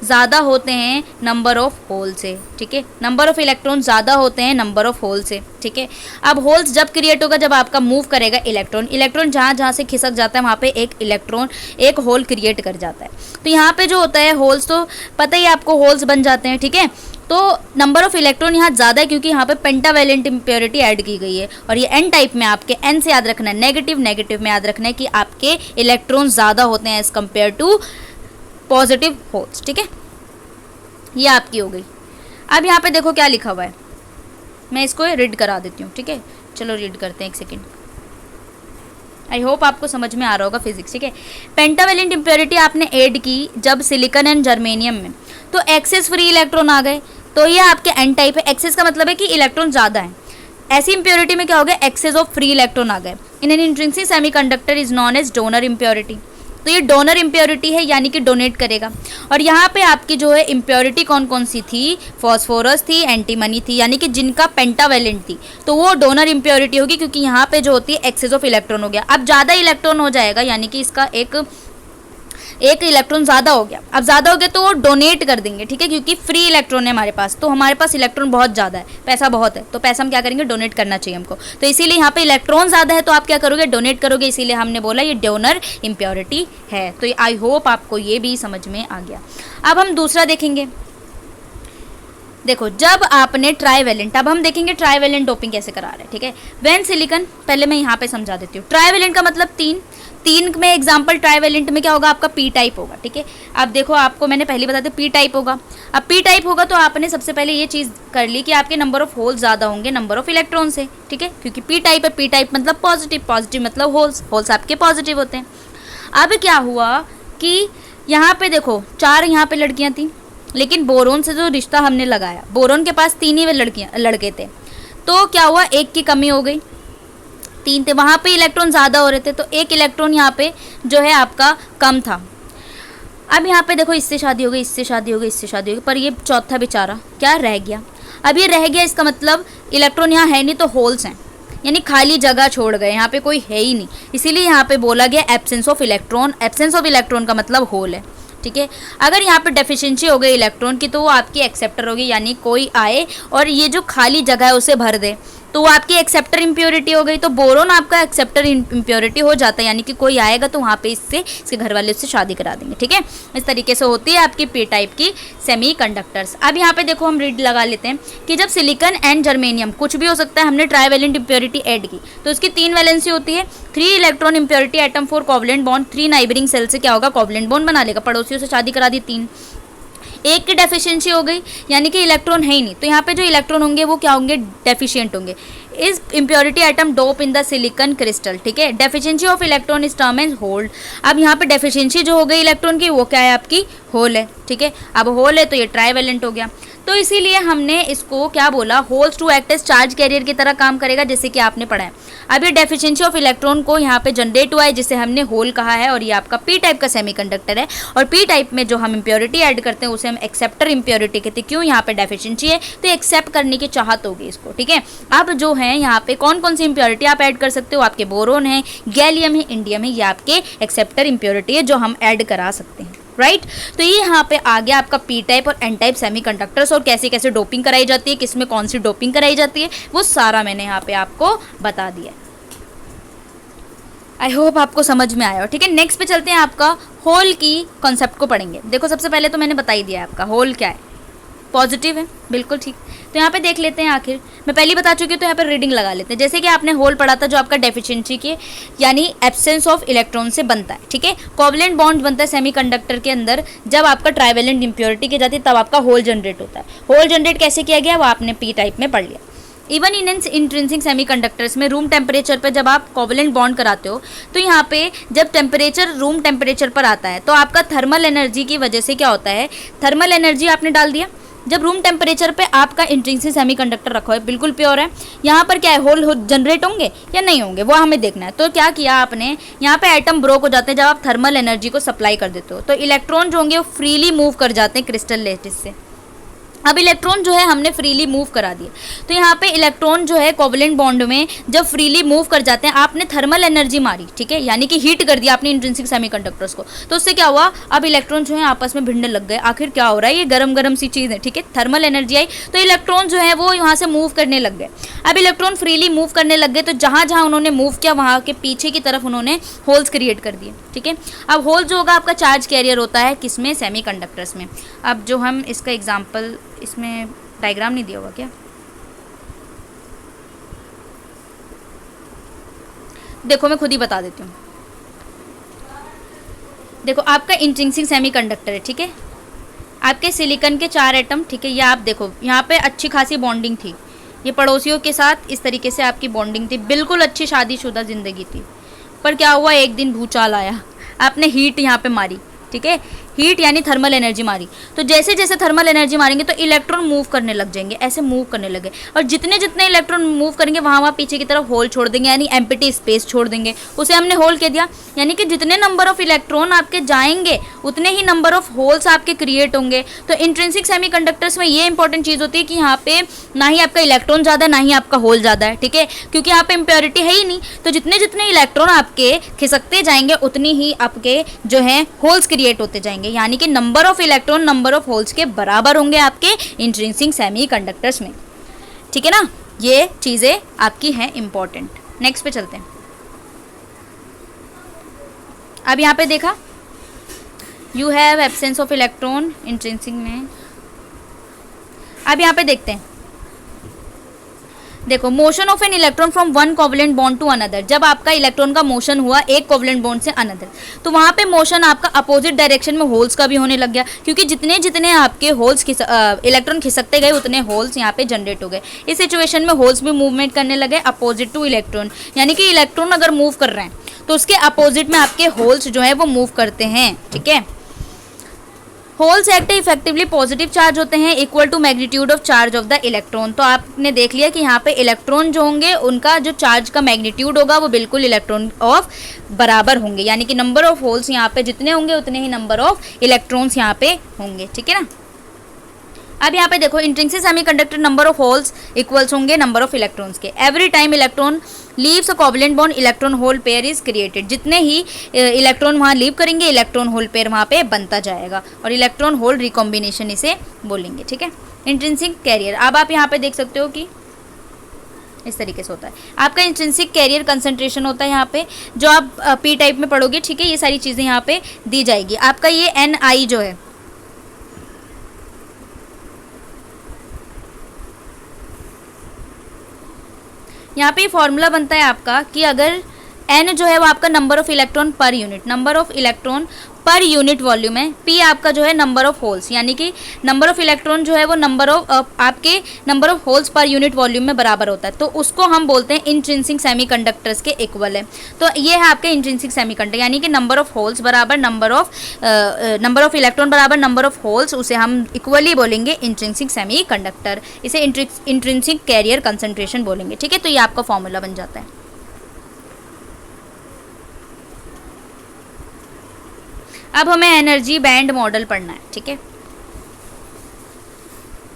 ज़्यादा होते हैं नंबर ऑफ होल से, ठीक है। नंबर ऑफ इलेक्ट्रॉन ज़्यादा होते हैं नंबर ऑफ होल से, ठीक है। अब होल्स जब क्रिएट होगा, जब आपका मूव करेगा इलेक्ट्रॉन जहाँ से खिसक जाता है वहाँ पे एक होल क्रिएट कर जाता है। तो यहाँ पे जो होता है होल्स, तो पता ही आपको होल्स बन जाते हैं, ठीक है। तो नंबर ऑफ इलेक्ट्रॉन यहाँ ज़्यादा है, क्योंकि यहाँ पे पेंटावेलेंट इम्प्योरिटी ऐड की गई है। और ये एन टाइप में आपके एन से याद रखना है, नेगेटिव में याद रखना है कि आपके इलेक्ट्रॉन ज़्यादा होते हैं as compare to positive holes, ठीक है। ये आपकी हो गई। अब यहाँ पे देखो क्या लिखा हुआ है, मैं इसको रीड करा देती हूँ, ठीक है। चलो रीड करते हैं, एक सेकेंड। आई होप आपको समझ में आ रहा होगा फिजिक्स, ठीक है। पेंटावेलेंट इम्प्योरिटी आपने ऐड की जब सिलिकॉन एंड जर्मेनियम में, तो एक्सेस फ्री इलेक्ट्रॉन आ गए, तो ये आपके एन टाइप है। एक्सेस का मतलब है कि इलेक्ट्रॉन ज़्यादा है, ऐसी इम्प्योरिटी में क्या हो गया, एक्सेस ऑफ फ्री इलेक्ट्रॉन आ गए। In an intrinsic semiconductor is known as donor impurity. तो ये डोनर इम्प्योरिटी है, यानी कि डोनेट करेगा। और यहाँ पे आपकी जो है इम्प्योरिटी कौन कौन सी थी, फॉस्फोरस थी, एंटीमनी थी, यानी कि जिनका पेंटावेलेंट थी, तो वो डोनर इम्प्योरिटी होगी, क्योंकि यहाँ पे जो होती है एक्सेस ऑफ इलेक्ट्रॉन हो गया। अब ज़्यादा इलेक्ट्रॉन हो जाएगा, यानी कि इसका एक इलेक्ट्रॉन ज़्यादा हो गया। अब ज़्यादा हो गया तो वो डोनेट कर देंगे, ठीक है, क्योंकि फ्री इलेक्ट्रॉन है हमारे पास, तो हमारे पास इलेक्ट्रॉन बहुत ज़्यादा है, पैसा बहुत है, तो पैसा हम क्या करेंगे, डोनेट करना चाहिए हमको। तो इसीलिए यहाँ पे इलेक्ट्रॉन ज़्यादा है तो आप क्या करोगे, डोनेट करोगे, इसीलिए हमने बोला ये डोनर इम्प्योरिटी है। तो आई होप आपको ये भी समझ में आ गया। अब हम दूसरा देखेंगे। देखो, जब आपने ट्राईवेलेंट, अब हम देखेंगे ट्राईवेलेंट डोपिंग कैसे करा रहे हैं, ठीक है। व्हेन सिलिकॉन, पहले मैं यहाँ पे समझा देती हूँ। ट्राईवेलेंट का मतलब तीन में एग्जांपल, ट्राईवेलेंट में क्या होगा, आपका पी टाइप होगा, ठीक है। अब देखो, आपको मैंने पहले बता दिया पी टाइप होगा। अब पी टाइप होगा तो आपने सबसे पहले ये चीज़ कर ली कि आपके नंबर ऑफ होल्स ज़्यादा होंगे नंबर ऑफ इलेक्ट्रॉन से, ठीक है, क्योंकि पी टाइप है, पी टाइप मतलब पॉजिटिव, पॉजिटिव मतलब होल्स आपके पॉजिटिव होते हैं। अब क्या हुआ कि यहाँ पे देखो 4 यहाँ पे लड़कियाँ थी, लेकिन बोरोन से जो रिश्ता हमने लगाया, बोरोन के पास 3 ही लड़के थे, तो क्या हुआ, एक की कमी हो गई, 3 थे, वहाँ पे इलेक्ट्रॉन ज़्यादा हो रहे थे, तो एक इलेक्ट्रॉन यहाँ पे जो है आपका कम था। अब यहाँ पे देखो, इससे शादी हो गई, इससे शादी हो गई, इससे शादी हो गई, पर ये चौथा बेचारा क्या रह गया। अब ये रह गया, इसका मतलब इलेक्ट्रॉन यहाँ है नहीं, तो होल्स हैं, यानी खाली जगह छोड़ गए, यहाँ पे कोई है ही नहीं, इसीलिए यहाँ पे बोला गया absence of electron. Absence of electron का मतलब होल है, ठीक है। अगर यहाँ पे डेफिशिएंसी हो गई इलेक्ट्रॉन की, तो वो आपकी एक्सेप्टर होगी, यानी कोई आए और ये जो खाली जगह है उसे भर दे, तो वो आपकी एक्सेप्टर इम्प्योरिटी हो गई। तो बोरोन आपका एक्सेप्टर इम्प्योरिटी हो जाता है, यानी कि कोई आएगा तो वहाँ पे इसके घर वाले उससे शादी करा देंगे, ठीक है। इस तरीके से होती है आपकी पी टाइप की सेमीकंडक्टर्स। अब यहाँ पे देखो, हम रीड लगा लेते हैं कि जब सिलिकॉन एंड जर्मेनियम, कुछ भी हो सकता है, हमने ट्राईवेलेंट इम्प्योरिटी ऐड की, तो इसकी 3 वैलेंसी होती है। 3 electron impurity atom 4 covalent bond, 3 neighbouring cell से क्या होगा, कोवलेंट बॉन्ड बना लेगा, पड़ोसियों से शादी करा दी 3। एक की डेफिशिएंसी हो गई, यानी कि इलेक्ट्रॉन है ही नहीं, तो यहाँ पे जो इलेक्ट्रॉन होंगे वो क्या होंगे, डेफिशिएंट होंगे। इस impurity atom dope in the silicon crystal, ठीक है। Deficiency of electron is term as hole. अब यहाँ पे डेफिशिएंसी जो हो गई इलेक्ट्रॉन की, वो क्या है, आपकी होल है, ठीक है। अब होल है तो ये ट्राईवेलेंट हो गया, तो इसीलिए हमने इसको क्या बोला, holes to act as charge carrier की तरह काम करेगा, जैसे कि आपने पढ़ा है। अब ये डेफिशिएंसी ऑफ इलेक्ट्रॉन को यहाँ पे जनरेट हुआ है, जिसे हमने होल कहा है, और ये आपका पी टाइप का सेमीकंडक्टर है। और पी टाइप में जो हम इम्प्योरिटी ऐड करते हैं उसे हम एक्सेप्टर इम्प्योरिटी कहते हैं। क्यों, यहाँ पे डेफिशिएंसी है तो एक्सेप्ट करने की चाहत होगी इसको, ठीक है। अब जो है यहाँ पे कौन कौन सी इम्प्योरिटी आप ऐड कर सकते हो, आपके बोरोन है, गैलियम है, इंडियम है, ये आपके एक्सेप्टर इम्प्योरिटी है जो हम ऐड करा सकते हैं, राइट। तो ये यहाँ पे आ गया आपका पी टाइप और एन टाइप सेमीकंडक्टर्स, और कैसे कैसे डोपिंग कराई जाती है, किसमें कौन सी डोपिंग कराई जाती है, वो सारा मैंने यहाँ पे आपको बता दिया। आई होप आपको समझ में आया हो, ठीक है। नेक्स्ट पे चलते हैं, आपका होल की कॉन्सेप्ट को पढ़ेंगे। देखो, सबसे पहले तो मैंने बता ही दिया है, आपका होल क्या है, पॉजिटिव है, बिल्कुल ठीक। तो यहाँ पे देख लेते हैं, आखिर मैं पहले बता चुकी हूँ, तो यहाँ पे रीडिंग लगा लेते हैं। जैसे कि आपने होल पढ़ा था, जो आपका डेफिशिएंसी के यानी एब्सेंस ऑफ इलेक्ट्रॉन से बनता है, ठीक है। कोवलेंट बॉन्ड बनता है सेमीकंडक्टर के अंदर, जब आपका ट्राईवेलेंट इम्प्योरिटी की जाती है तब आपका होल जनरेट होता है। होल जनरेट कैसे किया गया वो आपने पी टाइप में पढ़ लिया। इवन इन इंट्रिंसिक सेमीकंडक्टर्स में रूम टेम्परेचर पर जब आप कोवलेंट बॉन्ड कराते हो, तो यहाँ पे जब टेम्परेचर रूम टेम्परेचर पर आता है, तो आपका थर्मल एनर्जी की वजह से क्या होता है, थर्मल एनर्जी आपने डाल दिया। जब रूम टेम्परेचर पे आपका इंट्रिंसिक सेमीकंडक्टर रखा है, बिल्कुल प्योर है, यहाँ पर क्या है, होल जनरेट होंगे या नहीं होंगे वो हमें देखना है। तो क्या किया आपने, यहाँ पे एटम ब्रोक हो जाते हैं जब आप थर्मल एनर्जी को सप्लाई कर देते हो, तो इलेक्ट्रॉन जो होंगे वो फ्रीली मूव कर जाते हैं क्रिस्टल लेटिस से। अब इलेक्ट्रॉन जो है हमने फ्रीली मूव करा दिए, तो यहाँ पे इलेक्ट्रॉन जो है कोवलेंट बॉन्ड में जब फ्रीली मूव कर जाते हैं, आपने थर्मल एनर्जी मारी, ठीक है, यानी कि हीट कर दिया आपने इंट्रिंसिक सेमीकंडक्टर्स को, तो उससे क्या हुआ, अब इलेक्ट्रॉन जो है आपस में भिड़ने लग गए। आखिर क्या हो रहा है, ये गरम गरम सी चीज़ है, ठीक है, थर्मल एनर्जी आई तो इलेक्ट्रॉन जो है वो यहाँ से मूव करने लग गए। अब इलेक्ट्रॉन फ्रीली मूव करने लग गए, तो जहाँ जहाँ उन्होंने मूव किया वहाँ के पीछे की तरफ उन्होंने होल्स क्रिएट कर दिए, ठीक है। अब होल जो होगा आपका चार्ज कैरियर होता है, किसमें, सेमीकंडक्टर्स में। अब जो हम इसका एग्जाम्पल, इसमें डायग्राम नहीं दिया होगा क्या, देखो मैं खुद ही बता देती हूँ। देखो, आपका इंट्रिंसिक सेमीकंडक्टर है, ठीक है, आपके सिलिकॉन के 4 एटम, ठीक है, ये आप देखो यहाँ पे अच्छी खासी बॉन्डिंग थी, ये पड़ोसियों के साथ इस तरीके से आपकी बॉन्डिंग थी, बिल्कुल अच्छी शादीशुदा जिंदगी थी। पर क्या हुआ, एक दिन भूचाल आया, आपने हीट यहाँ पे मारी, ठीक है, हीट यानी थर्मल एनर्जी मारी, तो जैसे जैसे थर्मल एनर्जी मारेंगे तो इलेक्ट्रॉन मूव करने लग जाएंगे, ऐसे मूव करने लगे, और जितने जितने इलेक्ट्रॉन मूव करेंगे वहाँ वहाँ पीछे की तरफ होल छोड़ देंगे, यानी एम्प्टी स्पेस छोड़ देंगे, उसे हमने होल कह दिया। यानी कि जितने नंबर ऑफ इलेक्ट्रॉन आपके जाएंगे उतने ही नंबर ऑफ होल्स आपके क्रिएट होंगे। तो इंट्रिंसिक सेमीकंडक्टर्स में ये इंपॉर्टेंट चीज़ होती है कि यहाँ पे ना ही आपका इलेक्ट्रॉन ज़्यादा ना ही आपका होल ज़्यादा है, ठीक है, क्योंकि यहाँ पे इम्प्योरिटी है ही नहीं। तो जितने जितने इलेक्ट्रॉन आपके खिसकते जाएंगे उतनी ही आपके जो है होल्स क्रिएट होते जाएंगे, यानी कि number of electron number of holes के बराबर होंगे आपके इंट्रिंसिक सेमीकंडक्टर्स में, ठीक है ना। ये चीज़ें आपकी हैं इंपॉर्टेंट। नेक्स्ट पे चलते हैं। अब यहाँ पे देखा you have absence of electron intrinsic में। अब यहाँ पे देखते हैं, देखो motion of an electron from one covalent bond to another. जब आपका इलेक्ट्रॉन का मोशन हुआ एक कोवलेंट बॉन्ड से अनदर, तो वहाँ पे मोशन आपका अपोजिट डायरेक्शन में होल्स का भी होने लग गया, क्योंकि जितने जितने आपके होल्स इलेक्ट्रॉन खिसकते गए उतने होल्स यहाँ पे जनरेट हो गए। इस सिचुएशन में होल्स भी मूवमेंट करने लगे अपोजिट टू इलेक्ट्रॉन, यानी कि इलेक्ट्रॉन अगर मूव कर रहे हैं तो उसके अपोजिट में आपके होल्स जो है वो मूव करते हैं, ठीक है। Holes act effectively positive charge होते हैं equal to magnitude of charge of the electron. तो आपने देख लिया कि यहाँ पे इलेक्ट्रॉन जो होंगे उनका जो चार्ज का मैग्नीट्यूड होगा वो बिल्कुल इलेक्ट्रॉन ऑफ बराबर होंगे, यानी कि नंबर ऑफ होल्स यहाँ पे जितने होंगे उतने ही नंबर ऑफ इलेक्ट्रॉन्स यहाँ पे होंगे, ठीक है ना। अब यहाँ पे देखो intrinsic semiconductor number of holes equals होंगे नंबर ऑफ इलेक्ट्रॉन्स के। Every time electron leaves a covalent bond electron hole pair is created. जितने ही इलेक्ट्रॉन वहाँ लीव करेंगे इलेक्ट्रॉन होल पेयर वहाँ पे बनता जाएगा, और इलेक्ट्रॉन होल रिकॉम्बिनेशन इसे बोलेंगे, ठीक है। इंट्रिंसिक कैरियर, अब आप यहाँ पे देख सकते हो कि इस तरीके से होता है आपका इंट्रिंसिक कैरियर कंसंट्रेशन होता है यहाँ पे, जो आप पी टाइप में पढ़ोगे, ठीक है। ये सारी चीज़ें यहाँ पे दी जाएगी। आपका ये NI जो है यहाँ पे फॉर्मूला बनता है आपका कि अगर n जो है वो आपका number of electron per unit, number of electron per unit volume है, p आपका जो है नंबर ऑफ होल्स, यानी कि नंबर ऑफ इलेक्ट्रॉन जो है वो नंबर ऑफ आपके number of holes per unit volume में बराबर होता है, तो उसको हम बोलते हैं इंट्रिंसिक सेमीकंडक्टर्स के इक्वल है। तो ये है आपके इंट्रिंसिक सेमीकंडक्टर, यानी कि नंबर ऑफ होल्स बराबर नंबर ऑफ इलेक्ट्रॉन बराबर नंबर ऑफ होल्स, उसे हम इक्वली बोलेंगे इंट्रिंसिक सेमीकंडक्टर, इसे इंट्रिंसिक कैरियर कंसंट्रेशन बोलेंगे, ठीक है। तो ये आपका फॉर्मूला बन जाता है। अब हमें एनर्जी बैंड मॉडल पढ़ना है, ठीक है।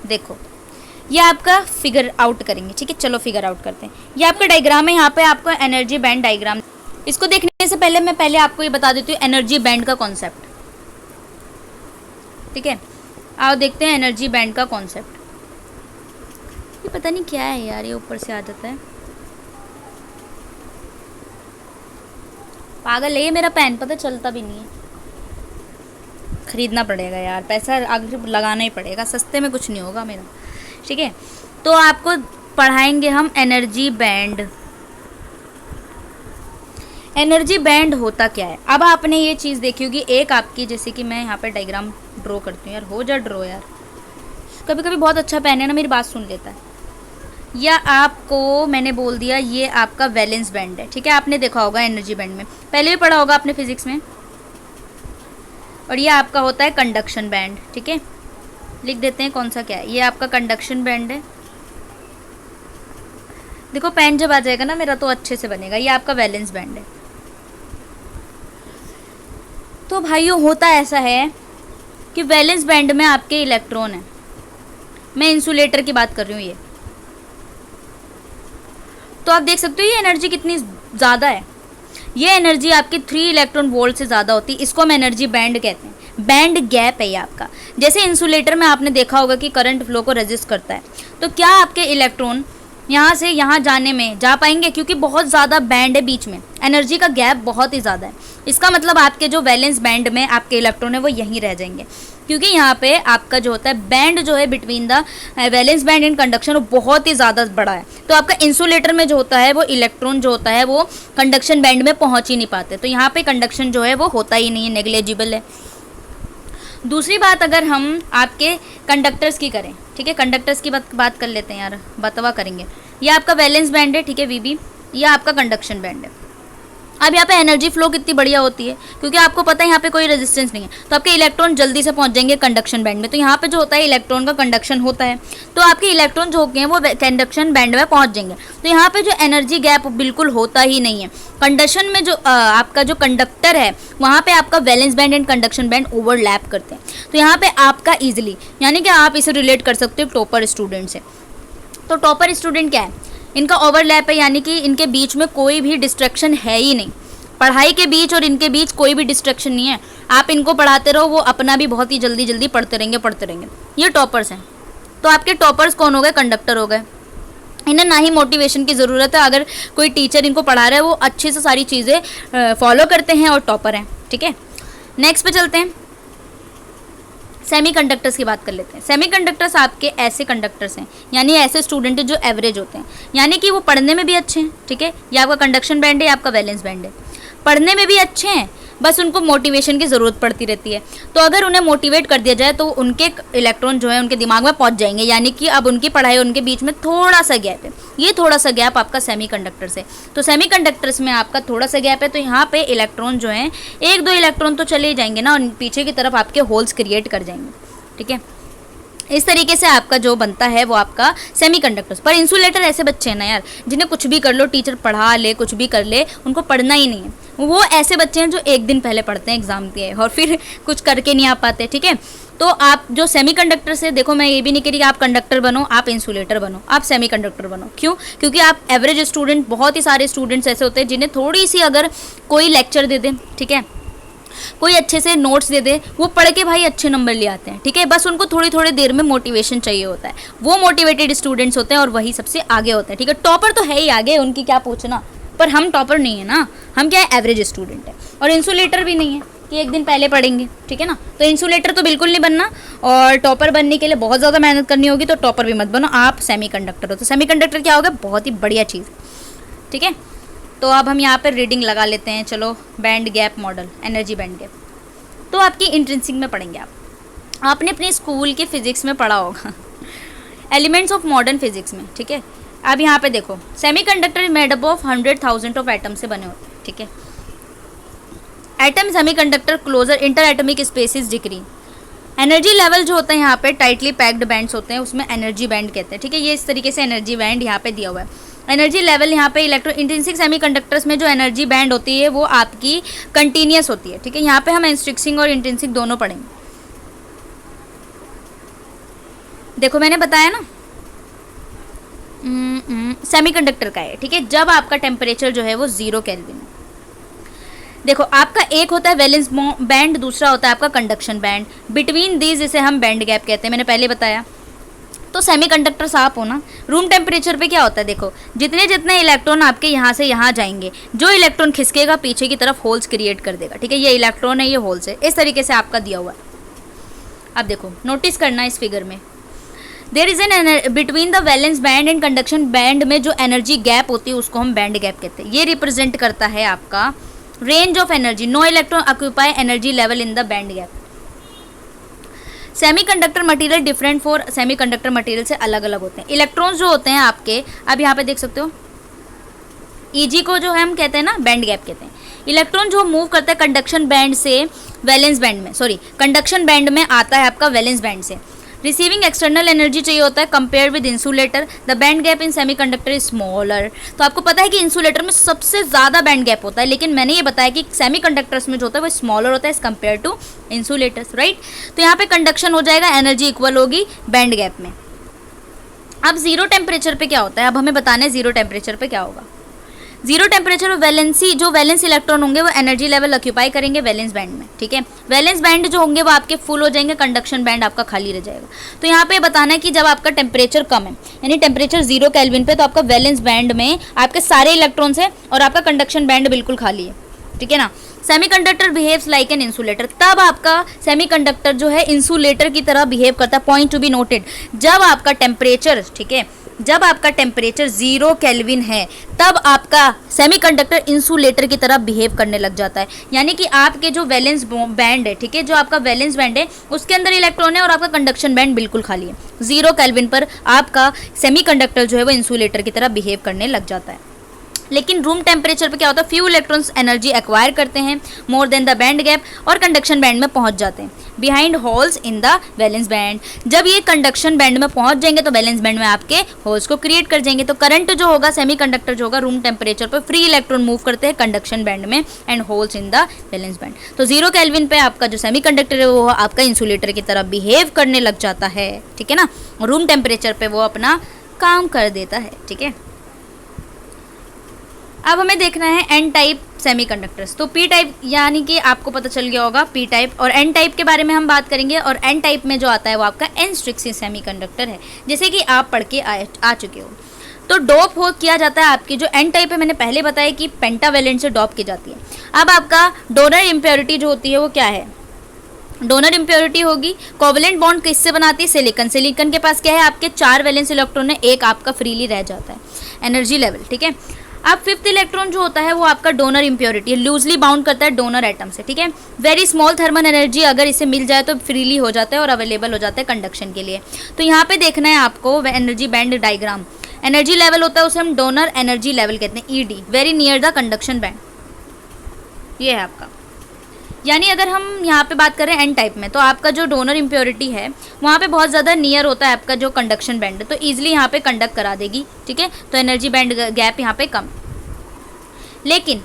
देखो ये आपका फिगर आउट करेंगे, ठीक है। चलो फिगर आउट करते हैं। ये आपका डायग्राम है, यहाँ पे आपको एनर्जी बैंड डायग्राम। इसको देखने से पहले मैं आपको ये बता देती हूँ एनर्जी बैंड का कॉन्सेप्ट, ठीक है। आओ देखते हैं एनर्जी बैंड का कॉन्सेप्ट। ये पता नहीं क्या है यार, ये ऊपर से आ जाता है, पागल है ये मेरा पेन, पता चलता भी नहीं है, खरीदना पड़ेगा यार, पैसा आगे लगाना ही पड़ेगा, सस्ते में कुछ नहीं होगा मेरा, ठीक है। तो आपको पढ़ाएंगे हम एनर्जी बैंड। एनर्जी बैंड होता क्या है। अब आपने ये चीज़ देखी होगी, एक आपकी, जैसे कि मैं यहाँ पे डायग्राम ड्रॉ करती हूँ, यार हो जा ड्रॉ यार, कभी कभी बहुत अच्छा पेन है ना, मेरी बात सुन लेता है। या आपको मैंने बोल दिया ये आपका वैलेंस बैंड है, ठीक है। आपने देखा होगा एनर्जी बैंड में, पहले भी पढ़ा होगा आपने फिजिक्स में। और ये आपका होता है कंडक्शन बैंड, ठीक है। लिख देते हैं कौन सा क्या है, ये आपका कंडक्शन बैंड है। देखो पेन जब आ जाएगा ना मेरा तो अच्छे से बनेगा। ये आपका वैलेंस बैंड है। तो भाइयों होता ऐसा है कि वैलेंस बैंड में आपके इलेक्ट्रॉन है, मैं इंसुलेटर की बात कर रही हूँ। ये तो आप देख सकते हो ये एनर्जी कितनी ज़्यादा है। ये एनर्जी आपकी 3 इलेक्ट्रॉन वोल्ट से ज़्यादा होती है, इसको हम एनर्जी बैंड कहते हैं। बैंड गैप है ये आपका। जैसे इंसुलेटर में आपने देखा होगा कि करंट फ्लो को रेजिस्ट करता है, तो क्या आपके इलेक्ट्रॉन यहाँ से यहाँ जाने में जा पाएंगे, क्योंकि बहुत ज़्यादा बैंड है बीच में, एनर्जी का गैप बहुत ही ज़्यादा है। इसका मतलब आपके जो वैलेंस बैंड में आपके इलेक्ट्रॉन है वो यहीं रह जाएंगे, क्योंकि यहाँ पे आपका जो होता है बैंड जो है between the valence band and conduction वो बहुत ही ज़्यादा बड़ा है। तो आपका इंसुलेटर में जो होता है वो इलेक्ट्रॉन जो होता है वो कंडक्शन बैंड में पहुँच ही नहीं पाते, तो यहाँ पे कंडक्शन जो है वो होता ही नहीं है, नेग्लिजिबल है। दूसरी बात अगर हम आपके कंडक्टर्स की करें, ठीक है, कंडक्टर्स की बात कर लेते हैं यार, बतवा करेंगे। ये आपका वैलेंस बैंड है, ठीक है, VB, यह आपका कंडक्शन बैंड है। अब यहाँ पे एनर्जी फ्लो कितनी बढ़िया होती है, क्योंकि आपको पता है यहाँ पे कोई रेजिस्टेंस नहीं है, तो आपके इलेक्ट्रॉन जल्दी से पहुँच जाएंगे कंडक्शन बैंड में। तो यहाँ पे जो होता है इलेक्ट्रॉन का कंडक्शन होता है, तो आपके इलेक्ट्रॉन जो होते हैं वो कंडक्शन बैंड में पहुँच जाएंगे। तो यहाँ पे जो एनर्जी गैप बिल्कुल होता ही नहीं है। कंडक्शन में जो आपका जो कंडक्टर है वहाँ पे आपका valence band and conduction band overlap करते हैं। तो यहाँ पे आपका ईजिली, यानी कि आप इसे रिलेट कर सकते हो टॉपर स्टूडेंट से। तो टॉपर स्टूडेंट क्या है, इनका ओवरलैप है, यानी कि इनके बीच में कोई भी डिस्ट्रैक्शन है ही नहीं। पढ़ाई के बीच और इनके बीच कोई भी डिस्ट्रैक्शन नहीं है। आप इनको पढ़ाते रहो, वो अपना भी बहुत ही जल्दी जल्दी पढ़ते रहेंगे। ये टॉपर्स हैं। तो आपके टॉपर्स कौन हो गए, कंडक्टर हो गए। इन्हें ना ही मोटिवेशन की ज़रूरत है, अगर कोई टीचर इनको पढ़ा रहा है वो अच्छे से सारी चीज़ें फॉलो करते हैं और टॉपर हैं। ठीक है, नेक्स्ट पे चलते हैं। सेमीकंडक्टर्स की बात कर लेते हैं। सेमीकंडक्टर्स आपके ऐसे कंडक्टर्स हैं, यानी ऐसे स्टूडेंट जो एवरेज होते हैं, यानी कि वो पढ़ने में भी अच्छे हैं। ठीक है, ये आपका कंडक्शन बैंड है, आपका वैलेंस बैंड है। पढ़ने में भी अच्छे हैं, बस उनको मोटिवेशन की ज़रूरत पड़ती रहती है। तो अगर उन्हें मोटिवेट कर दिया जाए तो उनके इलेक्ट्रॉन जो है उनके दिमाग में पहुंच जाएंगे, यानी कि अब उनकी पढ़ाई और उनके बीच में थोड़ा सा गैप है। ये थोड़ा सा गैप आपका सेमीकंडक्टर से। तो सेमीकंडक्टर्स में आपका थोड़ा सा गैप है, तो यहाँ पे इलेक्ट्रॉन जो हैं, एक दो इलेक्ट्रॉन तो चले जाएंगे ना, और पीछे की तरफ आपके होल्स क्रिएट कर जाएंगे। ठीक है, इस तरीके से आपका जो बनता है वो आपका सेमीकंडक्टर्स। पर इंसुलेटर ऐसे बच्चे हैं ना यार, जिन्हें कुछ भी कर लो, टीचर पढ़ा ले, कुछ भी कर ले, उनको पढ़ना ही नहीं है। वो ऐसे बच्चे हैं जो एक दिन पहले पढ़ते हैं एग्जाम के और फिर कुछ करके नहीं आ पाते। ठीक है, तो आप जो सेमीकंडक्टर से, देखो मैं ये भी नहीं कह रही कि आप कंडक्टर बनो, आप इंसुलेटर बनो, आप सेमीकंडक्टर बनो। क्यों? क्योंकि आप एवरेज स्टूडेंट, बहुत ही सारे स्टूडेंट्स ऐसे होते हैं जिन्हें थोड़ी सी अगर कोई लेक्चर दे दें, ठीक है, कोई अच्छे से नोट्स दे दे, वो पढ़ के भाई अच्छे नंबर ले आते हैं। ठीक है, बस उनको थोड़ी थोड़ी देर में मोटिवेशन चाहिए होता है। वो मोटिवेटेड स्टूडेंट्स होते हैं और वही सबसे आगे होते हैं। ठीक है, टॉपर तो है ही आगे, उनकी क्या पूछना, पर हम टॉपर नहीं है ना, हम क्या है, एवरेज स्टूडेंट है। और इंसुलेटर भी नहीं है कि एक दिन पहले पढ़ेंगे। ठीक है ना, तो इंसुलेटर तो बिल्कुल नहीं बनना, और टॉपर बनने के लिए बहुत ज़्यादा मेहनत करनी होगी, तो टॉपर भी मत बनो, आप सेमीकंडक्टर हो। तो सेमीकंडक्टर क्या होगा, बहुत ही बढ़िया चीज़। ठीक है, तो अब हम यहाँ पर रीडिंग लगा लेते हैं। चलो, band gap model, energy band gap तो आपकी इंट्रिंसिक में पढ़ेंगे आपने अपने स्कूल के फिजिक्स में पढ़ा होगा, एलिमेंट्स ऑफ मॉडर्न फिजिक्स में। ठीक है, अब यहाँ पे देखो, semiconductor made up of 100,000 of atom से बने होते हैं। ठीक है, atom semiconductor closer inter atomic spaces decrease. Energy level जो होता है यहाँ पे टाइटली पैक्ड बैंड्स होते हैं, उसमें एनर्जी बैंड कहते हैं। ठीक है, ये इस तरीके से एनर्जी बैंड यहाँ पे दिया हुआ है। एनर्जी लेवल यहाँ पे इलेक्ट्रो इंट्रिंसिक सेमीकंडक्टर्स में जो एनर्जी बैंड होती है वो आपकी कंटिन्यूस होती है। ठीक है, यहाँ पे हम इंट्रिंसिक और इंट्रिंसिक दोनों पढ़ेंगे। देखो मैंने बताया ना, सेमीकंडक्टर का है। ठीक है, जब आपका टेम्परेचर जो है वो 0 केल्विन है। देखो, आपका एक होता है वैलेंस बैंड, दूसरा होता है आपका कंडक्शन बैंड। बिटवीन दीज इसे हम बैंड गैप कहते हैं, मैंने पहले बताया। तो सेमीकंडक्टर्स आप हो ना, रूम टेम्परेचर पे क्या होता है, देखो जितने जितने इलेक्ट्रॉन आपके यहाँ से यहाँ जाएंगे, जो इलेक्ट्रॉन खिसकेगा पीछे की तरफ होल्स क्रिएट कर देगा। ठीक है, ये इलेक्ट्रॉन है, ये होल्स है, इस तरीके से आपका दिया हुआ है। अब देखो, नोटिस करना इस फिगर में, there is an between the valence band and conduction band में जो एनर्जी गैप होती है उसको हम बैंड गैप कहते हैं। ये रिप्रेजेंट करता है आपका range of energy, no electron occupy energy level in the band gap. Semiconductor material different for semiconductor material से अलग अलग होते हैं। इलेक्ट्रॉन्स जो होते हैं आपके, अब यहाँ पे देख सकते हो, ईजी को जो है हम कहते हैं ना बैंड गैप कहते हैं। इलेक्ट्रॉन जो मूव करता है कंडक्शन बैंड से वैलेंस बैंड में, सॉरी कंडक्शन बैंड में आता है आपका वैलेंस बैंड से। रिसीविंग एक्सटर्नल एनर्जी चाहिए होता है compare with insulator, the band gap in semiconductor is smaller. तो आपको पता है कि इंसुलेटर में सबसे ज़्यादा बैंड गैप होता है, लेकिन मैंने ये बताया कि सेमीकंडक्टर्स में जो होता है वो स्मॉलर होता है as compare to insulators, right. तो यहाँ पे कंडक्शन हो जाएगा, एनर्जी इक्वल होगी बैंड गैप में। अब जीरो टेम्परेचर पे क्या होता है, अब हमें बताना है जीरो टेम्परेचर पे क्या होगा। जीरो टेम्परेचर में वैलेंसी, जो वैलेंस इलेक्ट्रॉन होंगे वो एनर्जी लेवल ऑक्यूपाई करेंगे वैलेंस बैंड में। ठीक है, वैलेंस बैंड जो होंगे वो आपके फुल हो जाएंगे, कंडक्शन बैंड आपका खाली रह जाएगा। तो यहाँ पे बताना है कि जब आपका टेम्परेचर कम है, यानी टेम्परेचर 0 केल्विन पे, तो आपका वैलेंस बैंड में आपके सारे इलेक्ट्रॉन्स हैं और आपका कंडक्शन बैंड बिल्कुल खाली है। ठीक है ना, semiconductor behaves like an insulator, तब आपका सेमीकंडक्टर जो है इंसुलेटर की तरह बिहेव करता है। पॉइंट टू बी नोटेड, जब आपका टेम्परेचर, ठीक है, जब आपका टेम्परेचर 0 केल्विन है तब आपका सेमीकंडक्टर इंसुलेटर की तरह बिहेव करने लग जाता है। यानी कि आपके जो वैलेंस बैंड है, ठीक है, जो आपका वैलेंस बैंड है उसके अंदर इलेक्ट्रॉन है और आपका कंडक्शन बैंड बिल्कुल खाली है। 0 केल्विन पर आपका सेमीकंडक्टर जो है वो इंसुलेटर की तरह बिहेव करने लग जाता है। लेकिन रूम टेम्परेचर पे क्या होता है, फ्यू इलेक्ट्रॉन्स एनर्जी एक्वायर करते हैं more than the band gap और कंडक्शन बैंड में पहुंच जाते हैं behind holes in the valence band. जब ये कंडक्शन बैंड में पहुंच जाएंगे तो वैलेंस बैंड में आपके होल्स को क्रिएट कर जाएंगे। तो करंट जो होगा सेमीकंडक्टर जो होगा रूम टेम्परेचर पर फ्री इलेक्ट्रॉन मूव करते हैं कंडक्शन बैंड में and holes in the valence band. तो 0 केल्विन पे आपका जो सेमीकंडक्टर है वो आपका इंसुलेटर की तरह बिहेव करने लग जाता है, ठीक है ना। रूम टेम्परेचर पे वो अपना काम कर देता है, ठीक है। अब हमें देखना है एन टाइप सेमीकंडक्टर्स। तो पी टाइप यानी कि आपको पता चल गया होगा पी टाइप और एन टाइप के बारे में हम बात करेंगे। और एन टाइप में जो आता है वो आपका एन स्ट्रिक्सी सेमीकंडक्टर है, जैसे कि आप पढ़ के आ चुके हो। तो डोप हो किया जाता है आपकी जो एन टाइप है, मैंने पहले बताया कि पेंटावेलेंट से डोप की जाती है। अब आपका डोनर इम्प्योरिटी जो होती है वो क्या है, डोनर इम्प्योरिटी होगी कोवलेंट बॉन्ड किससे बनाती है, सिलिकॉन। सिलिकॉन के पास क्या है, आपके 4 वैलेंस इलेक्ट्रॉन है, एक आपका फ्रीली रह जाता है एनर्जी लेवल, ठीक है। अब 5th इलेक्ट्रॉन जो होता है वो आपका डोनर इम्प्योरिटी है, लूजली बाउंड करता है डोनर एटम से, ठीक है। वेरी स्मॉल थर्मल एनर्जी अगर इसे मिल जाए तो फ्रीली हो जाता है और अवेलेबल हो जाता है कंडक्शन के लिए। तो यहाँ पे देखना है आपको energy band diagram. Energy level होता है उसे हम डोनर एनर्जी लेवल कहते हैं, ED, very near the conduction band, ये है आपका। यानी अगर हम यहाँ पे बात करें एन टाइप में तो आपका जो डोनर इम्प्योरिटी है वहाँ पे बहुत ज़्यादा नियर होता है आपका जो कंडक्शन बैंड, तो ईजिली यहाँ पे कंडक्ट करा देगी, ठीक है। तो एनर्जी बैंड गैप यहाँ पे कम। लेकिन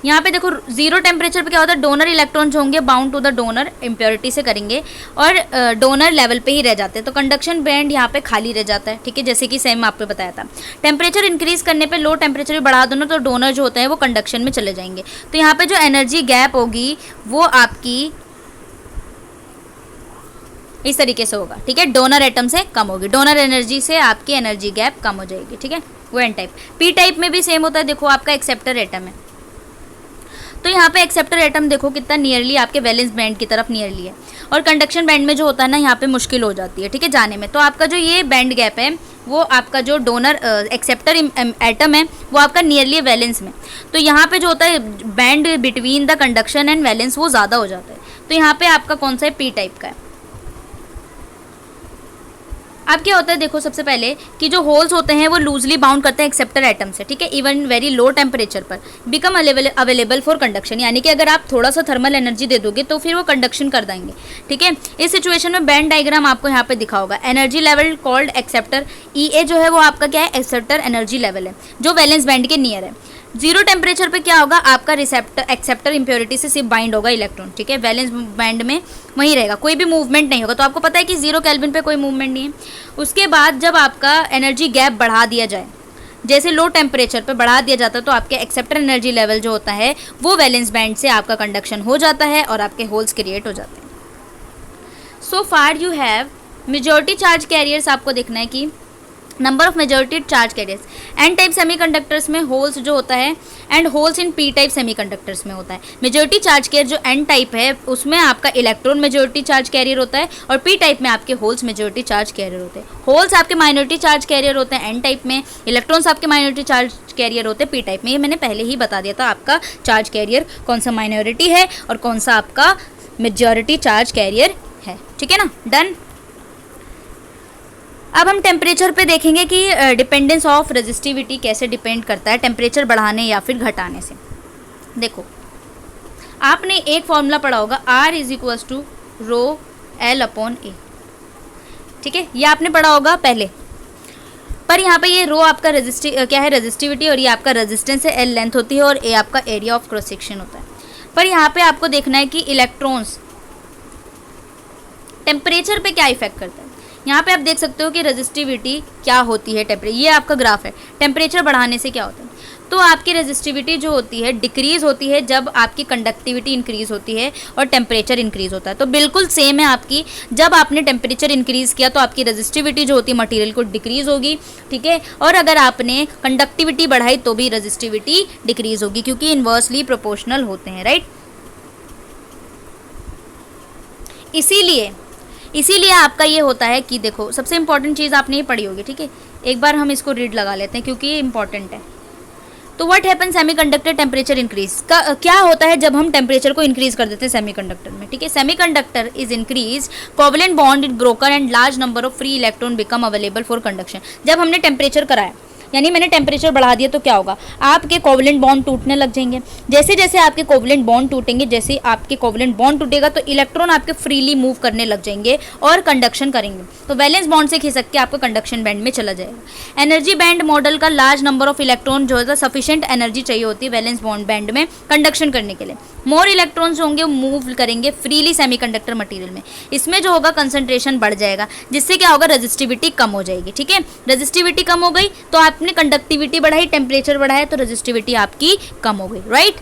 यहाँ पे देखो 0 टेम्परेचर पे क्या होता है, डोनर इलेक्ट्रॉन्स होंगे bound to the donor impurity से करेंगे और डोनर लेवल पे ही रह जाते हैं, तो कंडक्शन बैंड यहाँ पे खाली रह जाता है, ठीक है, जैसे कि सेम आपको बताया था। टेम्परेचर इंक्रीज करने पे लो टेम्परेचर भी बढ़ा दो ना तो डोनर जो होते हैं वो कंडक्शन में चले जाएंगे। तो यहाँ पे जो एनर्जी गैप होगी वो आपकी इस तरीके से होगा, ठीक है, डोनर एटम से कम होगी, डोनर एनर्जी से आपकी एनर्जी गैप कम हो जाएगी, ठीक है। वो एन टाइप। पी टाइप में भी सेम होता है, देखो आपका एक्सेप्टर एटम है, तो यहाँ पे एक्सेप्टर एटम देखो कितना नियरली आपके वैलेंस बैंड की तरफ नियरली है और कंडक्शन बैंड में जो होता है ना यहाँ पे मुश्किल हो जाती है, ठीक है, जाने में। तो आपका जो ये बैंड गैप है वो आपका जो डोनर एक्सेप्टर एटम है वो आपका नियरली वैलेंस में, तो यहाँ पे जो होता है band between the conduction and valence वो ज़्यादा हो जाता है। तो यहाँ पे आपका कौन सा है, पी टाइप का है। अब क्या होता है देखो सबसे पहले कि जो होल्स होते हैं वो लूजली बाउंड करते हैं एक्सेप्टर एटम से, ठीक है, इवन वेरी लो टेम्परेचर पर बिकम अवेलेबल फॉर कंडक्शन, यानी कि अगर आप थोड़ा सा थर्मल एनर्जी दे दोगे तो फिर वो कंडक्शन कर देंगे, ठीक है। इस सिचुएशन में बैंड डायग्राम आपको यहाँ पे दिखा होगा। एनर्जी लेवल कॉल्ड एक्सेप्टर, ई जो है वो आपका क्या है, एक्सेप्टर एनर्जी लेवल है जो वैलेंस बैंड के नियर है। 0 टेम्परेचर पे क्या होगा, आपका एक्सेप्टर इम्प्योरिटी से सिर्फ बाइंड होगा इलेक्ट्रॉन, ठीक है, वैलेंस बैंड में वहीं रहेगा, कोई भी मूवमेंट नहीं होगा। तो आपको पता है कि 0 केल्विन पे कोई मूवमेंट नहीं है। उसके बाद जब आपका एनर्जी गैप बढ़ा दिया जाए, जैसे लो टेम्परेचर पे बढ़ा दिया जाता है तो आपके एक्सेप्टर एनर्जी लेवल जो होता है वो वैलेंस बैंड से आपका कंडक्शन हो जाता है और आपके होल्स क्रिएट हो जाते हैं। So far you have majority charge carriers, आपको देखना है कि number of majority charge carriers. N type semiconductors में होल्स जो होता है and holes in P type semiconductors में होता है। मेजॉरिटी चार्ज कैरियर जो एन टाइप है उसमें आपका इलेक्ट्रॉन मेजॉरिटी चार्ज कैरियर होता है और पी टाइप में आपके होल्स मेजॉरिटी चार्ज कैरियर होते हैं। होल्स आपके माइनॉरिटी चार्ज कैरियर होते हैं एन टाइप में, इलेक्ट्रॉन्स आपके माइनॉरिटी चार्ज कैरियर होते हैं पी टाइप में। ये मैंने पहले ही बता दिया था आपका चार्ज कैरियर कौन सा माइनॉरिटी है और कौन सा आपका मेजॉरिटी चार्ज कैरियर है, ठीक है ना, डन। अब हम टेम्परेचर पे देखेंगे कि डिपेंडेंस ऑफ रेजिस्टिविटी कैसे डिपेंड करता है टेम्परेचर बढ़ाने या फिर घटाने से। देखो आपने एक फॉर्मूला पढ़ा होगा R = ρL/A, ठीक है, ये आपने पढ़ा होगा पहले। पर यहाँ पे ये रो आपका क्या है, रेजिस्टिविटी, और ये आपका रेजिस्टेंस है, L लेंथ होती है और A आपका एरिया ऑफ क्रॉस सेक्शन होता है। पर यहाँ पे आपको देखना है कि इलेक्ट्रॉन्स टेम्परेचर पे क्या इफेक्ट करता है। यहाँ पे आप देख सकते हो कि रेजिस्टिविटी क्या होती है, टेम्परेचर, ये आपका ग्राफ है, टेम्परेचर बढ़ाने से क्या होता है। तो आपकी रेजिस्टिविटी जो होती है डिक्रीज होती है जब आपकी कंडक्टिविटी इंक्रीज होती है और टेम्परेचर इंक्रीज होता है। तो बिल्कुल सेम है आपकी, जब आपने टेम्परेचर इंक्रीज किया तो आपकी रेजिस्टिविटी जो होती है मटेरियल को डिक्रीज होगी, ठीक है, और अगर आपने कंडक्टिविटी बढ़ाई तो भी रेजिस्टिविटी डिक्रीज होगी, क्योंकि इन्वर्सली प्रोपोर्शनल होते हैं, राइट। इसीलिए आपका ये होता है कि देखो सबसे इंपॉर्टेंट चीज़ आपने ये पढ़ी होगी, ठीक है, एक बार हम इसको रीड लगा लेते हैं क्योंकि ये इंपॉर्टेंट है। तो what happen semiconductor temperature increase का क्या होता है जब हम टेम्परेचर को इंक्रीज कर देते हैं सेमीकंडक्टर में, ठीक है। Semiconductor is increase, covalent bond is broken and large number of free electron become available for conduction. जब हमने टेम्परेचर कराया यानी मैंने टेम्परेचर बढ़ा दिया तो क्या होगा, आपके कोवलेंट बॉन्ड टूटने लग जाएंगे। जैसे जैसे आपके कोवलेंट बॉन्ड टूटेंगे, जैसे आपके कोवलेंट बॉन्ड टूटेगा तो इलेक्ट्रॉन आपके फ्रीली मूव करने लग जाएंगे और कंडक्शन करेंगे, तो वैलेंस बॉन्ड से खिसक के आपका कंडक्शन बैंड में चला जाएगा। एनर्जी बैंड मॉडल का लार्ज नंबर ऑफ इलेक्ट्रॉन जो है सफिशिएंट एनर्जी चाहिए होती है वैलेंस बॉन्ड बैंड में कंडक्शन करने के लिए। मोर इलेक्ट्रॉन्स होंगे मूव करेंगे फ्रीली सेमीकंडक्टर मटेरियल में, इसमें जो होगा कंसंट्रेशन बढ़ जाएगा, जिससे क्या होगा, रेजिस्टिविटी कम हो जाएगी। ठीक है, रेजिस्टिविटी कम हो गई तो आपने कंडक्टिविटी बढ़ाई, टेम्परेचर बढ़ाया तो रेजिस्टिविटी आपकी कम हो गई, राइट।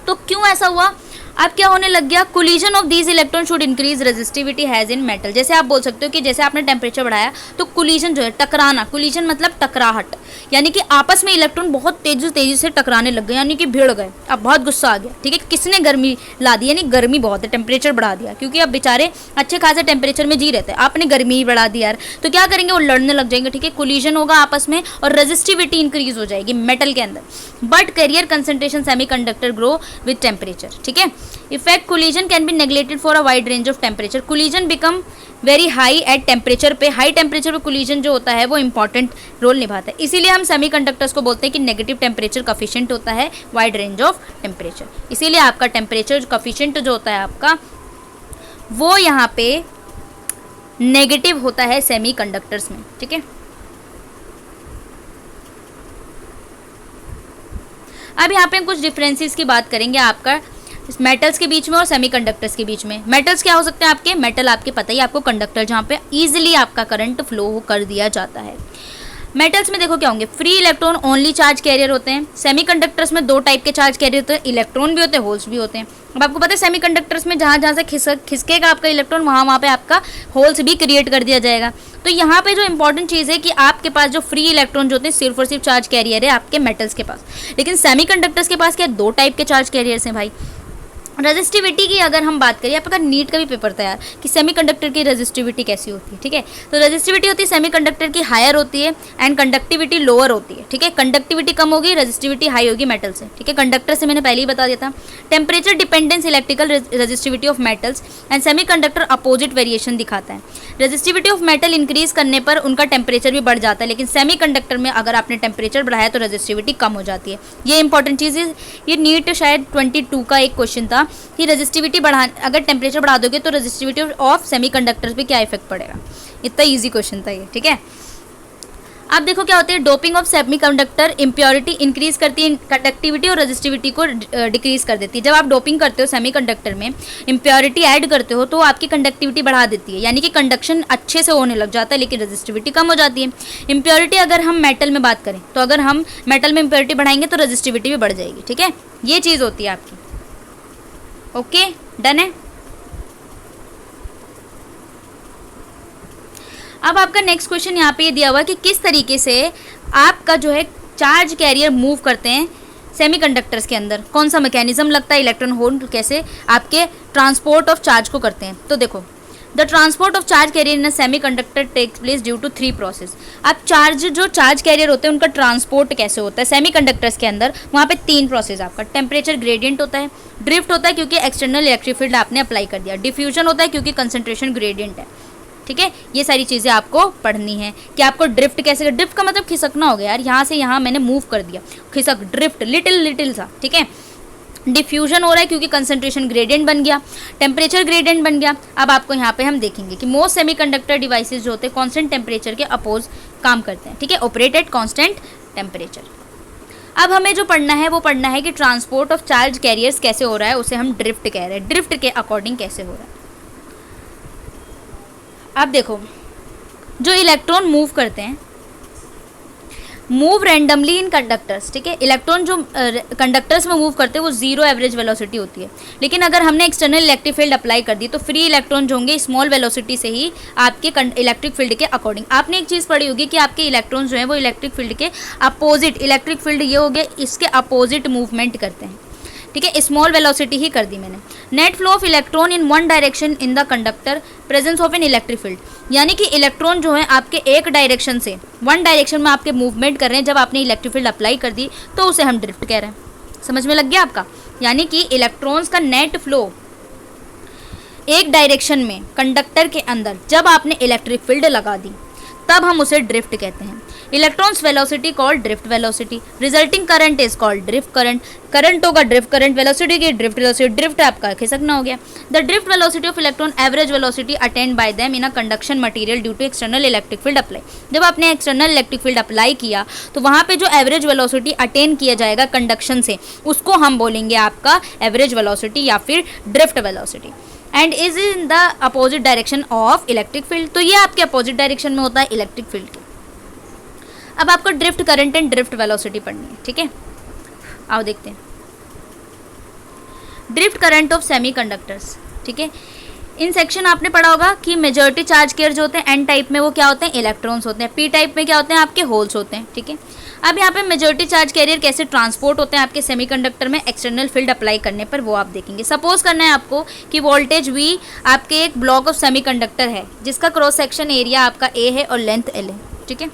तो क्यों ऐसा हुआ, अब क्या होने लग गया, collision of these electron should increase resistivity has in metal. जैसे आप बोल सकते हो कि जैसे आपने टेम्परेचर बढ़ाया तो कोलिजन जो है टकराना, कोलिजन मतलब टकराहट, यानी कि आपस में इलेक्ट्रॉन बहुत तेजी से टकराने लग गए, यानी कि भिड़ गए। अब बहुत गुस्सा आ गया, ठीक है, किसने गर्मी ला दी, यानी गर्मी बहुत है, टेम्परेचर बढ़ा दिया, क्योंकि अब बेचारे अच्छे खासे टेम्परेचर में जी रहे थे, आपने गर्मी ही बढ़ा दी यार, तो क्या करेंगे, वो लड़ने लग जाएंगे। ठीक है, कोलिजन होगा आपस में और रेजिस्टिविटी इंक्रीज हो जाएगी मेटल के अंदर, but carrier concentration semiconductor grow with temperature. ठीक है, effect collision can be neglected for a wide range of temperature. Collision become very high at temperature पे, हाई टेम्परेचर पे कोलिजन जो होता है वो इंपॉर्टेंट रोल निभाता है, इसीलिए हम सेमीकंडक्टर्स को बोलते हैं कि नेगेटिव टेम्परेचर कॉफिशिएंट होता है वाइड रेंज ऑफ टेम्परेचर। इसीलिए आपका टेम्परेचर कॉफिशिएंट जो होता है आपका वो यहाँ पे नेगेटिव होता है सेमीकंडक्टर्स में। ठीक है, अब यहाँ पे हम कुछ डिफरेंसेस की बात करेंगे आपका मेटल्स के बीच में और सेमीकंडक्टर्स के बीच में। मेटल्स क्या हो सकते हैं आपके, मेटल आपके पता ही आपको कंडक्टर जहाँ पे इजीली आपका करंट फ्लो कर दिया जाता है। मेटल्स में देखो क्या होंगे, free electron only charge carrier होते हैं। सेमीकंडक्टर्स में दो टाइप के चार्ज कैरियर होते हैं, इलेक्ट्रॉन भी होते हैं, होल्स भी होते हैं। अब आपको पता है सेमीकंडक्टर्स में जहाँ से खिसकेगा आपका इलेक्ट्रॉन वहाँ पे आपका होल्स भी क्रिएट कर दिया जाएगा। तो यहाँ पे जो इंपॉर्टेंट चीज़ है कि आपके पास जो फ्री इलेक्ट्रॉन जो होते हैं सिर्फ और सिर्फ चार्ज कैरियर है आपके मेटल्स के पास, लेकिन सेमीकंडक्टर्स के पास क्या दो टाइप के चार्ज कैरियर्स हैं भाई। रेजिस्टिविटी की अगर हम बात करें, आपका नीट का भी पेपर था यार कि सेमीकंडक्टर की रेजिस्टिविटी कैसी होती है। ठीक है, तो रेजिस्टिविटी होती है सेमीकंडक्टर की हायर होती है एंड कंडक्टिविटी लोअर होती है। ठीक है, कंडक्टिविटी कम होगी, रेजिस्टिविटी हाई होगी मेटल से। ठीक है, कंडक्टर से मैंने पहले ही बता दिया था। Temperature dependence electrical resistivity of metals and semiconductor opposite variation दिखाता है। रेजिस्टिविटी ऑफ मेटल इंक्रीज करने पर उनका टेम्परेचर भी बढ़ जाता है, लेकिन सेमीकंडक्टर में अगर आपने टेम्परेचर बढ़ाया तो रेजिस्टिविटी कम हो जाती है। ये इंपॉर्टेंट चीज़ है, ये नीट शायद 22 का एक क्वेश्चन था कि रेजिस्टिविटी बढ़ा, अगर टेम्परेचर बढ़ा दोगे तो रेजिस्टिविटी ऑफ सेमीकंडक्टर्स पे क्या इफेक्ट पड़ेगा। इतना इजी क्वेश्चन था ये। ठीक है, अब देखो क्या होता है, doping of semiconductor impurity increase करती है कंडक्टिविटी और रेजिस्टिविटी को डिक्रीज कर देती है। जब आप डोपिंग करते हो सेमीकंडक्टर में, इम्प्योरिटी ऐड करते हो तो आपकी कंडक्टिविटी बढ़ा देती है, यानी कि कंडक्शन अच्छे से होने लग जाता है, लेकिन रेजिस्टिविटी कम हो जाती है। इम्प्योरिटी अगर हम मेटल में बात करें तो अगर हम मेटल में इम्प्योरिटी बढ़ाएंगे तो रेजिस्टिविटी भी बढ़ जाएगी। ठीक है, ये चीज़ होती है आपकी। ओके, डन है। अब आपका नेक्स्ट क्वेश्चन यहाँ पे ये दिया हुआ है कि किस तरीके से आपका जो है चार्ज कैरियर मूव करते हैं सेमीकंडक्टर्स के अंदर, कौन सा मैकेनिज्म लगता है, इलेक्ट्रॉन होल कैसे आपके ट्रांसपोर्ट ऑफ चार्ज को करते हैं। तो देखो, the transport of charge carrier in a semiconductor takes place due to 3 process. अब जो चार्ज कैरियर होते हैं उनका ट्रांसपोर्ट कैसे होता है सेमीकंडक्टर्स के अंदर, वहाँ पे 3 प्रोसेस आपका। टेम्परेचर ग्रेडियंट होता है, ड्रिफ्ट होता है क्योंकि एक्सटर्नल इलेक्ट्रिक फील्ड आपने अप्लाई कर दिया, डिफ्यूजन होता है क्योंकि कंसंट्रेशन ग्रेडियंट है। ठीक है, ये सारी चीज़ें आपको पढ़नी है कि आपको ड्रिफ्ट कैसे, ड्रिफ्ट का मतलब खिसकना हो गया यार, यहाँ से यहाँ मैंने मूव कर दिया, खिसक, ड्रिफ्ट लिटिल सा। ठीक है, डिफ्यूजन हो रहा है क्योंकि कंसंट्रेशन ग्रेडियंट बन गया, टेम्परेचर ग्रेडियंट बन गया। अब आपको यहाँ पे हम देखेंगे कि मोस्ट सेमीकंडक्टर डिवाइसेस जो होते हैं कांस्टेंट टेम्परेचर के अपोज काम करते हैं। ठीक है, ऑपरेट एट कांस्टेंट टेम्परेचर। अब हमें जो पढ़ना है वो पढ़ना है कि ट्रांसपोर्ट ऑफ चार्ज कैरियर्स कैसे हो रहा है, उसे हम ड्रिफ्ट कह रहे हैं, ड्रिफ्ट के अकॉर्डिंग कैसे हो रहा है। अब देखो, जो इलेक्ट्रॉन मूव करते हैं, मूव रैंडमली इन कंडक्टर्स। ठीक है, इलेक्ट्रॉन जो कंडक्टर्स में मूव करते हैं वो 0 एवरेज वेलोसिटी होती है, लेकिन अगर हमने एक्सटर्नल इलेक्ट्रिक फील्ड अप्लाई कर दी तो फ्री इलेक्ट्रॉन जो होंगे स्मॉल वेलोसिटी से ही आपके इलेक्ट्रिक फील्ड के अकॉर्डिंग। आपने एक चीज़ पढ़ी होगी कि आपके इलेक्ट्रॉन जो है वो इलेक्ट्रिक फील्ड के अपोजिट, इलेक्ट्रिक फील्ड ये हो गया, इसके अपोजिट मूवमेंट करते हैं। ठीक है, स्मॉल वेलोसिटी ही कर दी मैंने। Net flow of electron in one direction in the conductor, presence of an electric field, यानी कि इलेक्ट्रॉन जो है आपके एक डायरेक्शन से वन डायरेक्शन में आपके मूवमेंट कर रहे हैं, जब आपने इलेक्ट्रिक फील्ड अप्लाई कर दी तो उसे हम ड्रिफ्ट कह रहे हैं। समझ में लग गया आपका, यानी कि इलेक्ट्रॉन्स का नेट फ्लो एक डायरेक्शन में कंडक्टर के अंदर जब आपने इलेक्ट्रिक फील्ड लगा दी तब हम उसे ड्रिफ्ट कहते हैं। Electrons velocity called drift velocity, resulting current is called drift current, current होगा ड्रिफ्ट करंट, वेलोसिटी की ड्रिफ्ट वेलोसिटी, ड्रिफ्ट आपका खिसकना हो गया। The drift velocity of electron average velocity attend by them in a conduction material due to external electric field apply. जब आपने external electric field apply किया तो वहाँ पे जो एवरेज वेलोसिटी अटेन किया जाएगा कंडक्शन से, उसको हम बोलेंगे आपका एवरेज वेलोसिटी या फिर drift velocity, and is in the opposite direction of electric field. तो ये आपके अपोजिट डायरेक्शन में होता है इलेक्ट्रिक फील्ड के। अब आपको drift current and drift velocity पढ़नी है, ठीक है। आओ देखते हैं ड्रिफ्ट करंट ऑफ सेमीकंडक्टर्स, ठीक है। इन सेक्शन आपने पढ़ा होगा कि मेजॉरिटी चार्ज केयर जो होते हैं एन टाइप में वो क्या होते हैं, इलेक्ट्रॉन्स होते हैं, पी टाइप में क्या होते हैं, आपके होल्स होते हैं, ठीक है। अब यहाँ पे मेजॉरिटी चार्ज कैरियर कैसे ट्रांसपोर्ट होते हैं आपके सेमीकंडक्टर में एक्सटर्नल फील्ड अप्लाई करने पर, वो आप देखेंगे। सपोज करना है आपको कि वोल्टेज V आपके एक ब्लॉक ऑफ सेमीकंडक्टर है जिसका क्रॉस सेक्शन एरिया आपका A है और लेंथ L है, ठीक है।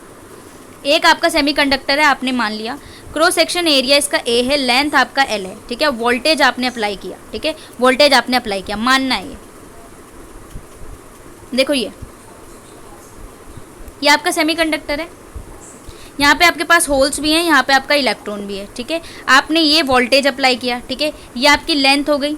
एक आपका सेमीकंडक्टर है, आपने मान लिया क्रॉस सेक्शन एरिया इसका A है, लेंथ आपका L है, ठीक है। वोल्टेज आपने अप्लाई किया, ठीक है, वोल्टेज आपने अप्लाई किया, मानना है ये। देखो ये आपका सेमीकंडक्टर है, यहाँ पे आपके पास होल्स भी हैं, यहाँ पे आपका इलेक्ट्रॉन भी है, ठीक है। आपने ये वोल्टेज अप्लाई किया, ठीक है, ये आपकी लेंथ हो गई,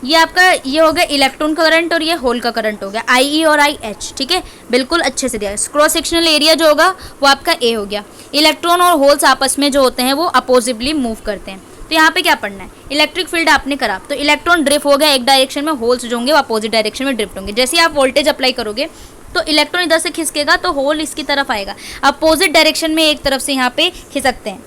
ये आपका ये हो गया इलेक्ट्रॉन का करंट और ये होल का करंट हो गया IE और IH, ठीक है, बिल्कुल अच्छे से दिया। क्रॉस सेक्शनल एरिया जो होगा वो आपका A हो गया। इलेक्ट्रॉन और होल्स आपस में जो होते हैं वो अपोजिटली मूव करते हैं। तो यहाँ पे क्या पढ़ना है, इलेक्ट्रिक फील्ड आपने करा तो इलेक्ट्रॉन ड्रिफ्ट हो गया एक डायरेक्शन में, होल्स जो होंगे वो अपोजिट डायरेक्शन में ड्रिफ्ट होंगे। जैसे आप वोल्टेज अप्लाई करोगे तो इलेक्ट्रॉन इधर से खिसकेगा तो होल इसकी तरफ आएगा, अपोजिट डायरेक्शन में एक तरफ से यहाँ पे खिसकते हैं।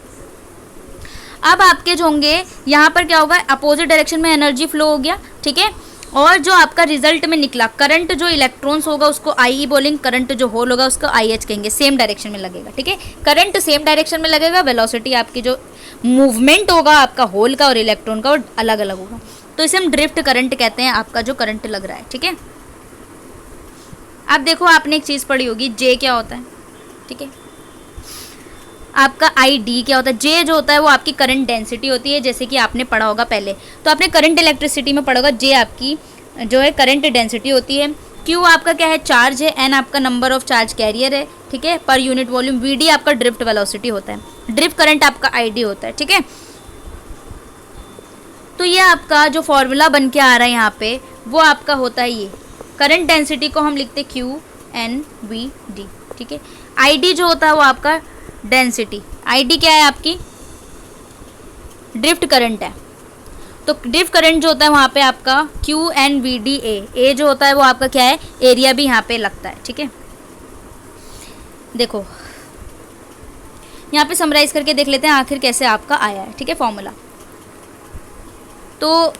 अब आपके जो होंगे यहाँ पर क्या होगा, अपोजिट डायरेक्शन में एनर्जी फ्लो हो गया, ठीक है। और जो आपका रिजल्ट में निकला करंट, जो इलेक्ट्रॉन्स होगा उसको IE बोलेंगे, करंट जो होल होगा उसको IH कहेंगे, सेम डायरेक्शन में लगेगा, ठीक है। करंट सेम डायरेक्शन में लगेगा, वेलोसिटी आपकी जो मूवमेंट होगा आपका होल का और इलेक्ट्रॉन का वो अलग अलग होगा, तो इसे हम ड्रिफ्ट करंट कहते हैं, आपका जो करंट लग रहा है, ठीक है। अब देखो आपने एक चीज़ पढ़ी होगी J क्या होता है, ठीक है, आपका ID क्या होता है। J जो होता है वो आपकी करंट डेंसिटी होती है, जैसे कि आपने पढ़ा होगा पहले, तो आपने करंट इलेक्ट्रिसिटी में पढ़ा होगा, J आपकी जो है करंट डेंसिटी होती है। Q आपका क्या है, चार्ज है, N आपका नंबर ऑफ चार्ज कैरियर है, ठीक है, पर यूनिट वॉल्यूम। VD आपका ड्रिफ्ट वेलोसिटी होता है, ड्रिफ्ट करंट आपका ID होता है, ठीक है। तो ये आपका जो फॉर्मूला बन के आ रहा है यहाँ पे वो आपका होता है ये करंट डेंसिटी को हम लिखते हैं QNVD, ठीक है। ID जो होता है वो आपका डेंसिटी, ID क्या है आपकी, ड्रिफ्ट करंट है, तो ड्रिफ्ट करंट जो होता है वहाँ पे आपका QNVDA, A जो होता है वो आपका क्या है, एरिया भी यहाँ पे लगता है, ठीक है। देखो यहाँ पे समराइज करके देख लेते हैं आखिर कैसे आपका आया है, ठीक है, फॉर्मूला। तो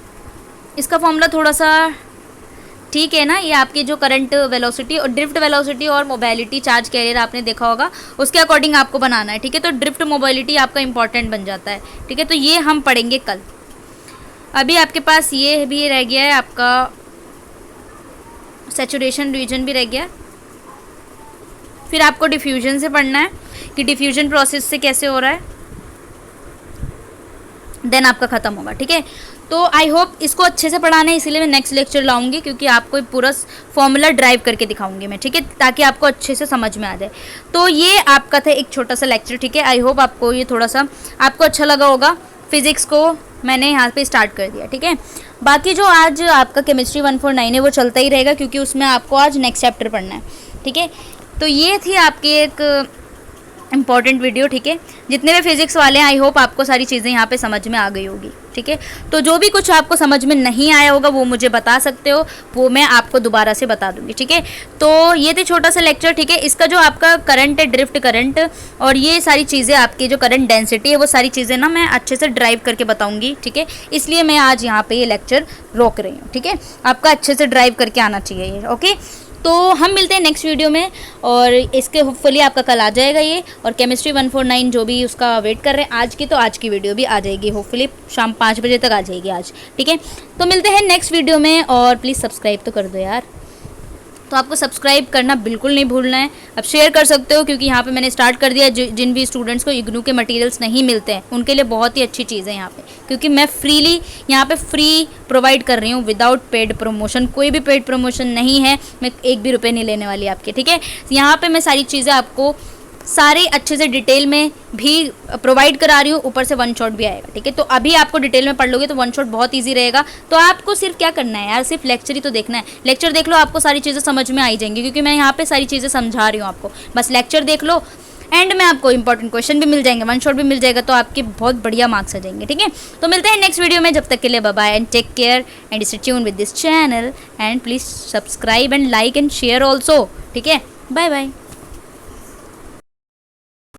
इसका फॉर्मूला थोड़ा सा ठीक है ना, ये आपकी जो करंट वेलोसिटी और ड्रिफ्ट वेलोसिटी और मोबिलिटी चार्ज कैरियर आपने देखा होगा उसके अकॉर्डिंग आपको बनाना है, ठीक है। तो ड्रिफ्ट मोबिलिटी आपका इंपॉर्टेंट बन जाता है, ठीक है। तो ये हम पढ़ेंगे कल। अभी आपके पास ये भी रह गया है, आपका सैचुरेशन रीजन भी रह गया। फिर आपको डिफ्यूजन से पढ़ना है कि डिफ्यूजन प्रोसेस से कैसे हो रहा है, देन आपका ख़त्म होगा, ठीक है। तो आई होप इसको अच्छे से पढ़ाना है, इसीलिए मैं नेक्स्ट लेक्चर लाऊंगी, क्योंकि आपको पूरा फॉर्मूला ड्राइव करके दिखाऊंगी मैं, ठीक है, ताकि आपको अच्छे से समझ में आ जाए। तो ये आपका था एक छोटा सा लेक्चर, ठीक है। आई होप आपको ये थोड़ा सा आपको अच्छा लगा होगा। फिज़िक्स को मैंने यहाँ पे स्टार्ट कर दिया, ठीक है। बाकी जो आज आपका केमिस्ट्री 149 है वो चलता ही रहेगा, क्योंकि उसमें आपको आज नेक्स्ट चैप्टर पढ़ना है, ठीक है। तो ये थी आपकी एक इम्पॉर्टेंट वीडियो, ठीक है। जितने भी फिजिक्स वाले हैं आई होप आपको सारी चीज़ें यहाँ पे समझ में आ गई होगी, ठीक है। तो जो भी कुछ आपको समझ में नहीं आया होगा वो मुझे बता सकते हो, वो मैं आपको दोबारा से बता दूंगी, ठीक है। तो ये थे छोटा सा लेक्चर, ठीक है। इसका जो आपका करंट है, ड्रिफ्ट करंट और ये सारी चीज़ें आपकी जो करंट डेंसिटी है वो सारी चीज़ें ना मैं अच्छे से ड्राइव करके बताऊँगी, ठीक है। इसलिए मैं आज यहाँ पर ये लेक्चर रोक रही हूँ, ठीक है। आपका अच्छे से ड्राइव करके आना चाहिए ये, ओके। तो हम मिलते हैं नेक्स्ट वीडियो में, और इसके होपफुली आपका कल आ जाएगा ये, और केमिस्ट्री 149 जो भी उसका वेट कर रहे हैं आज की, तो आज की वीडियो भी आ जाएगी, होपफुली शाम 5 बजे तक आ जाएगी आज, ठीक है। तो मिलते हैं नेक्स्ट वीडियो में, और प्लीज़ सब्सक्राइब तो कर दो यार। तो आपको सब्सक्राइब करना बिल्कुल नहीं भूलना है। अब शेयर कर सकते हो, क्योंकि यहाँ पे मैंने स्टार्ट कर दिया, जिन भी स्टूडेंट्स को इग्नू के मटेरियल्स नहीं मिलते हैं उनके लिए बहुत ही अच्छी चीज़ है यहाँ पे, क्योंकि मैं फ्रीली यहाँ पे फ्री प्रोवाइड कर रही हूँ विदाउट पेड प्रमोशन। कोई भी पेड प्रमोशन नहीं है, मैं 1 भी रुपये नहीं लेने वाली आपके, ठीक है। यहाँ पर मैं सारी चीज़ें आपको सारे अच्छे से डिटेल में भी प्रोवाइड करा रही हूँ, ऊपर से वन शॉट भी आएगा, ठीक है। तो अभी आपको डिटेल में पढ़ लोगे तो वन शॉट बहुत ईजी रहेगा। तो आपको सिर्फ क्या करना है यार, सिर्फ लेक्चर ही तो देखना है। लेक्चर देख लो, आपको सारी चीज़ें समझ में आई जाएंगी, क्योंकि मैं यहाँ पे सारी चीज़ें समझा रही हूँ आपको। बस लेक्चर देख लो, एंड में आपको इंपॉर्टेंट क्वेश्चन भी मिल जाएंगे, वन शॉट भी मिल जाएगा, तो आपके बहुत बढ़िया मार्क्स आ जाएंगे, ठीक है। तो मिलते हैं नेक्स्ट वीडियो में, जब तक के लिए bye bye and take care and stay tune with this channel and please subscribe and like and share also, ठीक है। Bye bye.